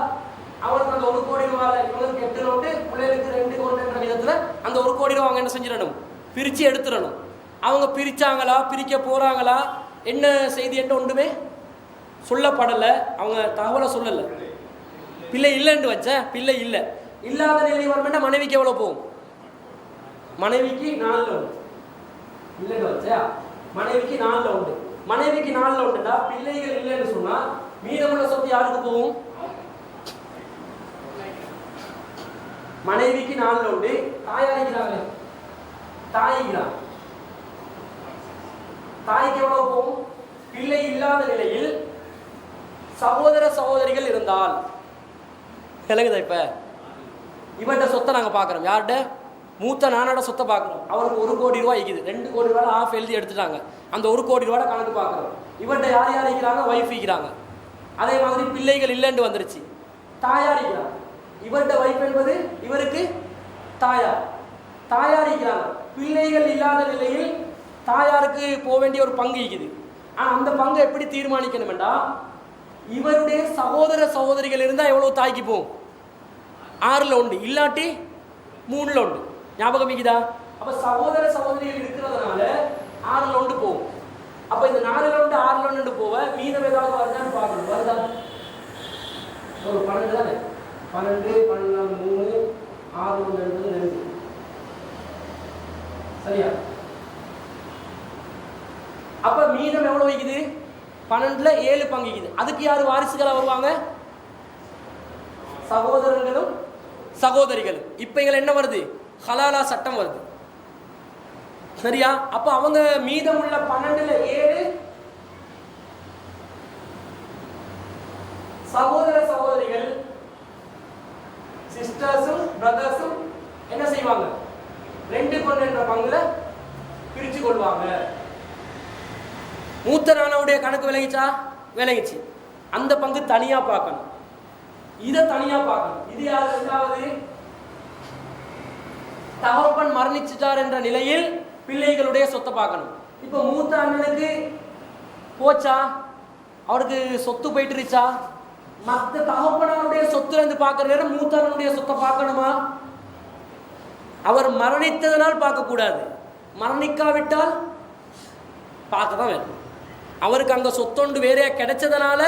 அவருக்கு அந்த 1 கோடி ரூபாய் இவங்களுக்கு 8 நோட்டு, பிள்ளைகளுக்கு 2 கோடி என்ற விதத்துல அந்த 1 கோடி ரூபாய் அவங்க என்ன செஞ்சிடணும், பிரிச்சு எடுத்துடணும். அவங்க பிரிச்சாங்களா, பிரிக்க போறாங்களா, என்ன செய்தி என்று ஒன்றுமே சொல்லப்படலை. அவங்க தகவலை சொல்லலை. பிள்ளை இல்லைன்னு வச்ச, பிள்ளை இல்லை, இல்லாத நிலை வரணும்னா மனைவிக்கு எவ்வளோ போகும், மனைவிக்கு 4 உண்டு இல்லைன்னு வச்சா, மனைவிக்கு 4 உண்டு. மனைவிக்கு 4 உண்டுடா, பிள்ளைகள் இல்லைன்னு சொன்னா மீதமுள்ள சொத்து யாருக்கு போகும், மனைவிக்கு 4 உண்டு. தாயாரிக்கிறாங்களே, தாய்க்கிறாங்க, தாய்க்கு எவ்வளவு போகும், பிள்ளை இல்லாத நிலையில் சகோதர சகோதரிகள் இருந்தால் விளங்குதா. இப்ப இவன்ட சொத்தை நாங்க பாக்குறோம், யார்கிட்ட, மூத்த நானோட சொத்தை பார்க்குறோம். அவருக்கு 1 கோடி ரூபாய் இருக்குது, 2 கோடி ரூபாய் ஆஃப் எழுதி எடுத்துட்டாங்க. அந்த 1 கோடி ரூபாய் கணக்கு பார்க்குறோம். இவன்ட்ட யார் யார் இருக்கிறாங்க, ஒய்ஃப் இருக்கிறாங்க. அதே மாதிரி பிள்ளைகள் இல்லைன்னு வந்துருச்சு, தாயார் இருக்கிறாங்க. இவன்ட்ட ஒய்ஃப் என்பது இவருக்கு தாயார், தாயார் இருக்கிறாங்க. பிள்ளைகள் இல்லாத நிலையில் தாயாருக்கு போக வேண்டிய ஒரு பங்கு இருக்குது. ஆனால் அந்த பங்கை எப்படி தீர்மானிக்கணும்டா, இவருடைய சகோதர சகோதரிகள் இருந்தால் எவ்வளோ தாய்க்கு போகும், 6ல் உண்டு, இல்லாட்டி 3ல் உண்டு. ஞாபகம் இருக்குதா? அப்ப சகோதர சகோதரிகள் இருக்கிறதுனால 6ல் உண்டு போகும். அப்ப இந்த 4ல் உண்டு 6ல் உண்டு போவ மீதம் ஏதாவது வருதான்னு பார்க்கணும். வருதா? ஒரு 12 தானே, 12 12 3 6 1 என்பது 2. சரியா? அப்ப மீதம் எவ்வளவு வைக்குது, 12ல் 7 பங்கு இருக்குது. அதுக்கு யாரு வாரிசுகளா வருவாங்க, சகோதரர்களும் சகோதரிகளும். இப்ப இங்க என்ன வருது, ஹலாலா சட்டம் வருது. சரியா? அப்ப அவங்க மீதம் உள்ள 12ல் 7 சகோதர சகோதரிகள், சிஸ்டர்ஸும் பிரதர்ஸும் என்ன செய்வாங்க, 2 என்ற பங்குல பிரிச்சு கொள்வாங்க. மூத்த நானவுடைய கணக்கு விளங்கிச்சா, விளங்கிச்சு. அந்த பங்கு தனியா பார்க்கணும், இதை தனியா பார்க்கணும். இது யார், 2வது தகப்பன் மரணிச்சுட்டார் என்ற நிலையில் பிள்ளைகளுடைய சொத்தை பார்க்கணும். இப்ப மூத்த அண்ணனுக்கு போச்சா, அவருக்கு சொத்து போயிட்டுருச்சா, மற்ற தகப்பனுடைய சொத்துல இருந்து பார்க்கிற நேரம் மூத்த அண்ணனுடைய சொத்தை பார்க்கணுமா? அவர் மரணித்ததனால் பார்க்க கூடாது, மரணிக்காவிட்டால் பார்க்க தான் வேணும். அவருக்கு அந்த சொத்தொண்டு வேறையா கிடைச்சதுனால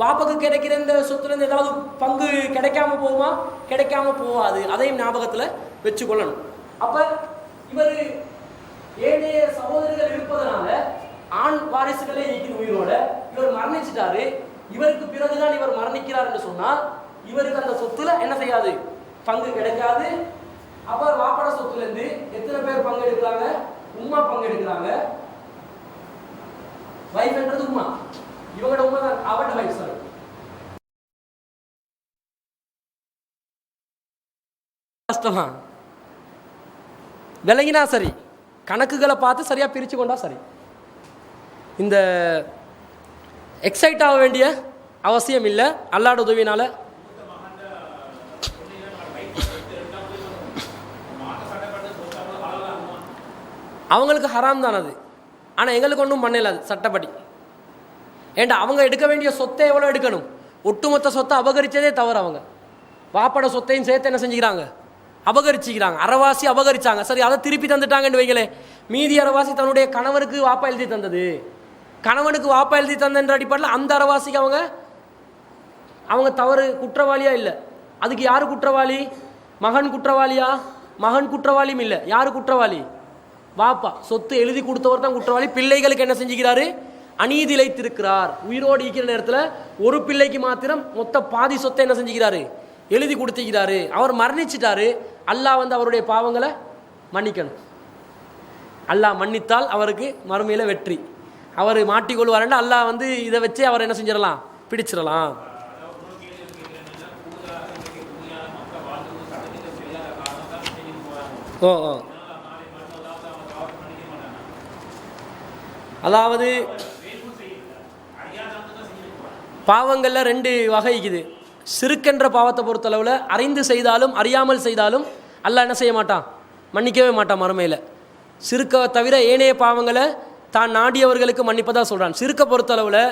வாப்பக்கு கிடைக்கிற இந்த சொத்துல இருந்து ஏதாவது பங்கு கிடைக்காம போகுமா, கிடைக்காம போகாது. அதையும் ஞாபகத்துல வச்சுக்கொள்ளணும். அப்ப இவர் ஏழைய சகோதரர்கள் இருப்பதனால ஆண் வாரிசுகளே இருக்குது உயிரோட, இவர் மரணிச்சிட்டாரு, இவருக்கு பிறகுதான் இவர் மரணிக்கிறார் என்று சொன்னா இவருக்கு அந்த சொத்துல என்ன செய்யாது, பங்கு கிடைக்காது. அப்ப வாப்பட சொத்துல இருந்து எத்தனை பேர் பங்கு எடுக்கிறாங்க, உம்மா பங்கு எடுக்கிறாங்க. வைஃப் என்றது உம்மா, இவங்களோட உம்மா தான் அவரோட வைஃப். சார் கஷ்டமா விளங்கினா சரி, கணக்குகளை பார்த்து சரியா பிரிச்சு கொண்டா சரி. இந்த எக்ஸைட் ஆக வேண்டிய அவசியம் இல்லை, அல்லாஹ்வுடைய உதவினால. அவங்களுக்கு ஹராம் தான் அது, ஆனால் எங்களுக்கு ஒன்றும் பண்ணல அது சட்டப்படி. ஏண்டா அவங்க எடுக்க வேண்டிய சொத்தை எவ்வளோ எடுக்கணும்? ஒட்டுமொத்த சொத்தை அபகரித்ததே தவறு. அவங்க வாப்பட சொத்தையும் சேர்த்து என்ன செஞ்சுக்கிறாங்க? அபகரிச்சுக்கிறாங்க. அறவாசி அபகரிச்சாங்க. சரி, அதை திருப்பி தந்துட்டாங்கன்னு வைங்களே. மீதி அறவாசி தன்னுடைய கணவருக்கு வாப்பா எழுதி தந்தது, கணவனுக்கு வாப்பா எழுதி தந்தன்ற அடிப்படையில் அந்த அறவாசிக்கு அவங்க தவறு குற்றவாளியா இல்லை. அதுக்கு யார் குற்றவாளி? மகன் குற்றவாளியா? மகன் குற்றவாளியும் இல்லை. யார் குற்றவாளி? வாப்பா. சொத்து எழுதி கொடுத்தவர் தான் குற்றவாளி. பிள்ளைகளுக்கு என்ன செஞ்சுக்கிறாரு? அநீதி இழைத்திருக்கிறார். உயிரோடு இருக்கிற நேரத்தில் ஒரு பிள்ளைக்கு மாத்திரம் மொத்த பாதி சொத்தை என்ன செஞ்சுக்கிறாரு? எழுதி கொடுத்துக்கிறாரு. அவர் மரணிச்சிட்டாரு. அல்லாஹ் அவருடைய பாவங்களை மன்னிக்கணும். அல்லாஹ் மன்னித்தால் அவருக்கு மறுமையில் வெற்றி. அவர் மாட்டிக்கொள்வாருன்னா அல்லாஹ் இதை வச்சு அவர் என்ன செஞ்சிடலாம்? பிடிச்சிடலாம். ஓ ஓ அதாவது பாவங்களில் 2 வகை இருக்குது. சிறுக்கென்ற பாவத்தை பொறுத்தளவில் அறிந்து செய்தாலும் அறியாமல் செய்தாலும் அல்லாஹ் என்ன செய்ய மாட்டான்? மன்னிக்கவே மாட்டான் மறுமையில். சிறுக்கை தவிர ஏனைய பாவங்களை தான் நாடியவர்களுக்கு மன்னிப்பதாக சொல்கிறான். சிறுக்கை பொறுத்தளவில்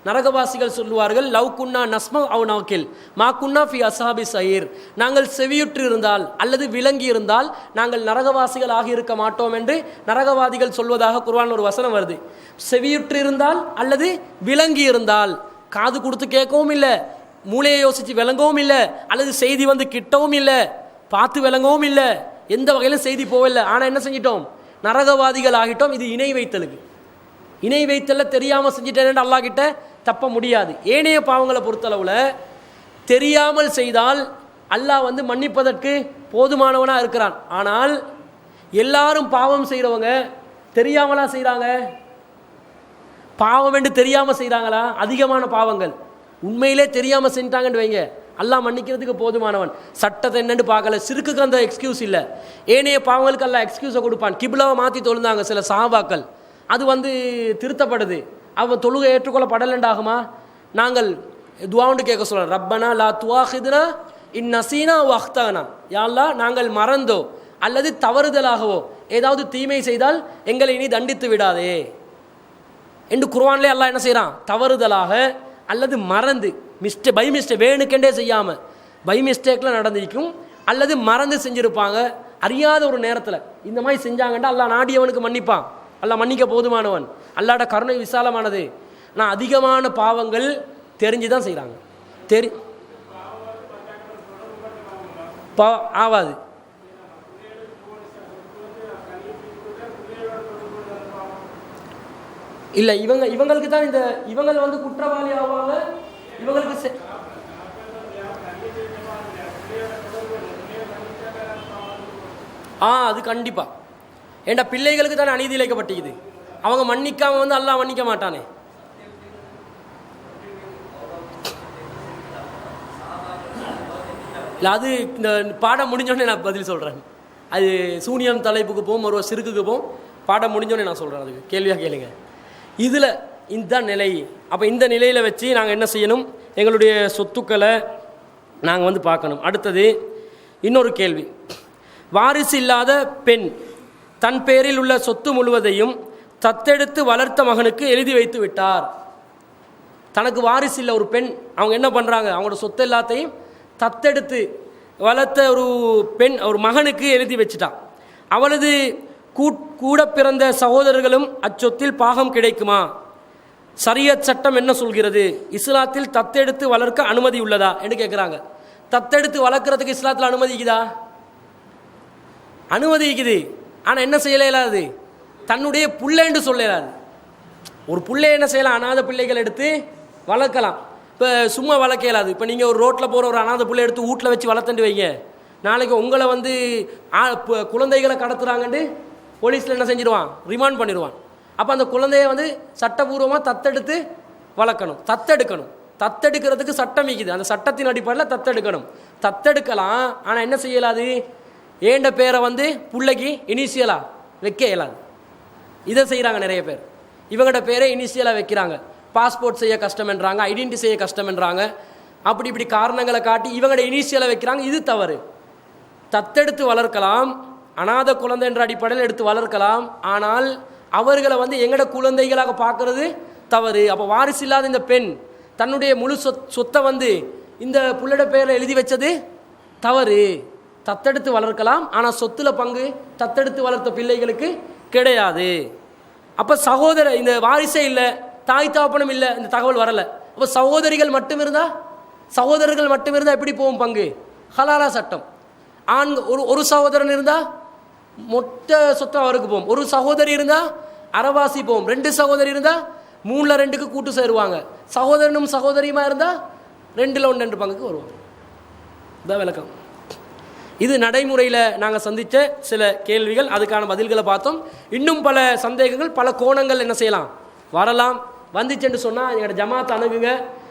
நரகவாசிகள் சொல்லுவார்கள், லவ் குன்னா நஸ்ம அவ் நவக்கில் மா குன்னா ஃபி அஸ்ஹாபி சயீர். நாங்கள் செவியுற்று இருந்தால் அல்லது விளங்கி இருந்தால் நாங்கள் நரகவாசிகள் ஆகியிருக்க மாட்டோம் என்று நரகவாதிகள் சொல்வதாக குர்ஆனில் ஒரு வசனம் வருது. செவியுற்று இருந்தால் அல்லது விளங்கி இருந்தால், காது கொடுத்து கேட்கவும் இல்லை, மூளையை யோசித்து விளங்கவும் இல்லை, அல்லது செய்தி கிட்டவும் இல்லை, பார்த்து விளங்கவும் இல்லை, எந்த வகையிலும் செய்தி போகவில்லை. ஆனால் என்ன செஞ்சிட்டோம்? நரகவாதிகள் ஆகிட்டோம். இது இணை வைத்தலுக்கு. இணை வைத்தல தெரியாமல் செஞ்சிட்டேன்னு அல்லாஹ் கிட்ட தப்ப முடியாது. ஏனைய பாவங்களை பொறுத்தளவில் தெரியாமல் செய்தால் அல்லாஹ் மன்னிப்பதற்கு போதுமானவனாக இருக்கிறான். ஆனால் எல்லாரும் பாவம் செய்கிறவங்க தெரியாமலா செய்கிறாங்க? பாவம் என்று தெரியாமல் செய்கிறாங்களா? அதிகமான பாவங்கள் உண்மையிலே தெரியாமல் செஞ்சிட்டாங்கன்னு வைங்க, அல்லாஹ் மன்னிக்கிறதுக்கு போதுமானவன். சட்டத்தை என்னன்னு பார்க்கல, சிறுக்குக்கு அந்த எக்ஸ்கியூஸ் இல்லை. ஏனைய பாவங்களுக்கு அல்லாஹ் எக்ஸ்கியூஸை கொடுப்பான். கிபிலாவை மாற்றி தொழுந்தாங்க சில சஹாபாக்கள், அது திருத்தப்படுது. அவன் தொழுகை ஏற்றுக்கொள்ளப்படலண்டாகுமா? நாங்கள் துஆவுண்டு கேட்க சொல்கிறோம், ரப்பனா லா துஆஹிதுனா இன் நசீனா வ அக்தானா. யா அல்லாஹ், நாங்கள் மறந்தோ அல்லது தவறுதலாகவோ ஏதாவது தீமை செய்தால் எங்களை இனி தண்டித்து விடாதே என்று குர்ஆனிலே அல்லாஹ் என்ன செய்கிறான்? தவறுதலாக அல்லது மறந்து பை மிஸ்டேக், வேணுக்கெண்டே செய்யாமல் பை மிஸ்டேக்கில் நடந்திருக்கும், அல்லது மறந்து செஞ்சுருப்பாங்க. அறியாத ஒரு நேரத்தில் இந்த மாதிரி செஞ்சாங்கன்ட்டு அல்லாஹ் நாடியவனுக்கு மன்னிப்பான். அல்லாஹ் மன்னிக்க போதுமானவன். அல்லாஹ்ட கருணை விசாலமானது. ஆனால் அதிகமான பாவங்கள் தெரிஞ்சு தான் செய்கிறாங்க. ஆவாது. இல்லை, இவங்களுக்கு தான் இவங்கள் குற்றவாளி ஆவாங்க. இவங்களுக்கு அது கண்டிப்பா. ஏண்டா பிள்ளைகளுக்கு தானே அநீதி இழைக்கப்பட்டிருக்குது. அவங்க மன்னிக்காம அல்லாஹ் மன்னிக்க மாட்டானே. இல்லை, அது இந்த பாடம் முடிஞ்சோடனே நான் பதில் சொல்கிறேன். அது சூனியம் தலைப்புக்கு போகும், ஒரு சிறுக்குக்கு போகும். பாடம் முடிஞ்சோடனே நான் சொல்கிறேன். அதுக்கு கேள்வியாக கேளுங்க. இதில் இந்த நிலை. அப்போ இந்த நிலையில் வச்சு நாங்கள் என்ன செய்யணும்? எங்களுடைய சொத்துக்களை நாங்கள் பார்க்கணும். அடுத்தது இன்னொரு கேள்வி. வாரிசு இல்லாத பெண் தன் பேரில் உள்ள சொத்து முழுவதையும் தத்தெடுத்து வளர்த்த மகனுக்கு எழுதி வைத்து விட்டார். தனக்கு வாரிசு இல்லை ஒரு பெண், அவங்க என்ன பண்ணுறாங்க? அவங்களோட சொத்து எல்லாத்தையும் தத்தெடுத்து வளர்த்த ஒரு பெண் ஒரு மகனுக்கு எழுதி வச்சுட்டான். அவளது கூட பிறந்த சகோதரர்களும் அச்சொத்தில் பாகம் கிடைக்குமா? ஷரியத் சட்டம் என்ன சொல்கிறது? இஸ்லாத்தில் தத்தெடுத்து வளர்க்க அனுமதி உள்ளதா என்று கேட்குறாங்க. தத்தெடுத்து வளர்க்குறதுக்கு இஸ்லாத்தில் அனுமதிக்குதா? அனுமதிக்குது. ஆனால் என்ன செய்யலாது? தன்னுடைய புள்ளைன்னு சொல்லலாது. ஒரு பிள்ளை என்ன செய்யலாம்? அநாத பிள்ளைகள் எடுத்து வளர்க்கலாம். இப்போ சும்மா வளர்க்க இயலாது. இப்போ நீங்கள் ஒரு ரோட்டில் போகிற ஒரு அநாத பிள்ளை எடுத்து வீட்டில் வச்சு வளர்த்துட்டு வைங்க, நாளைக்கு உங்களை குழந்தைகளை கடத்துறாங்கன்னு போலீஸில் என்ன செஞ்சிருவான்? ரிமாண்ட் பண்ணிடுவான். அப்போ அந்த குழந்தைய சட்டபூர்வமாக தத்தெடுத்து வளர்க்கணும், தத்தெடுக்கணும். தத்தெடுக்கிறதுக்கு சட்டம் இருக்குது. அந்த சட்டத்தின் அடிப்படையில் தத்தெடுக்கணும். தத்தெடுக்கலாம். ஆனால் என்ன செய்யலாது? ஏண்ட பேரை பிள்ளைக்கு இனிஷியலாக வைக்க இயலாது. இதை செய்கிறாங்க நிறைய பேர். இவங்களோட பேரை இனிஷியலாக வைக்கிறாங்க. பாஸ்போர்ட் செய்ய கஷ்டம்ன்றாங்க, ஐடென்டி செய்ய கஷ்டம்ன்றாங்க. அப்படி இப்படி காரணங்களை காட்டி இவங்களோட இனிஷியலாக வைக்கிறாங்க. இது தவறு. தத்தெடுத்து வளர்க்கலாம், அநாத குழந்தை என்ற அடிப்படையில் எடுத்து வளர்க்கலாம். ஆனால் அவர்களை எங்களோட குழந்தைகளாக பார்க்கறது தவறு. அப்போ வாரிசு இல்லாத இந்த பெண் தன்னுடைய முழு சொத்தை வந்து இந்த புள்ளட பேரில் எழுதி வச்சது தவறு. தத்தெடுத்து வளர்க்கலாம், ஆனால் சொத்துல பங்கு தத்தெடுத்து வளர்த்த பிள்ளைகளுக்கு கிடையாது. அப்போ இந்த வாரிசே இல்லை, தாய் தாப்பனும் இல்லை, இந்த தகவல் வரலை. அப்போ சகோதரர்கள் மட்டும் இருந்தால் எப்படி போகும் பங்கு? ஹலாலா சட்டம். ஒரு சகோதரன் இருந்தால் மொத்த சொத்தம் அவருக்கு போகும். ஒரு சகோதரி இருந்தால் அரைவாசி போகும். 2 சகோதரி இருந்தால் 3/2க்கு கூட்டு சேருவாங்க. சகோதரனும் சகோதரியுமா இருந்தால் 2/1 பங்குக்கு வருவாங்க. இதான் விளக்கம். இது நடைமுறையில் நாங்கள் சந்தித்த சில கேள்விகள், அதுக்கான பதில்களை பார்த்தோம். இன்னும் பல சந்தேகங்கள், பல கோணங்கள் என்ன செய்யலாம் வரலாம். வந்துச்சுன்னு சொன்னால் எங்களோட ஜமாத் அணுகுங்க.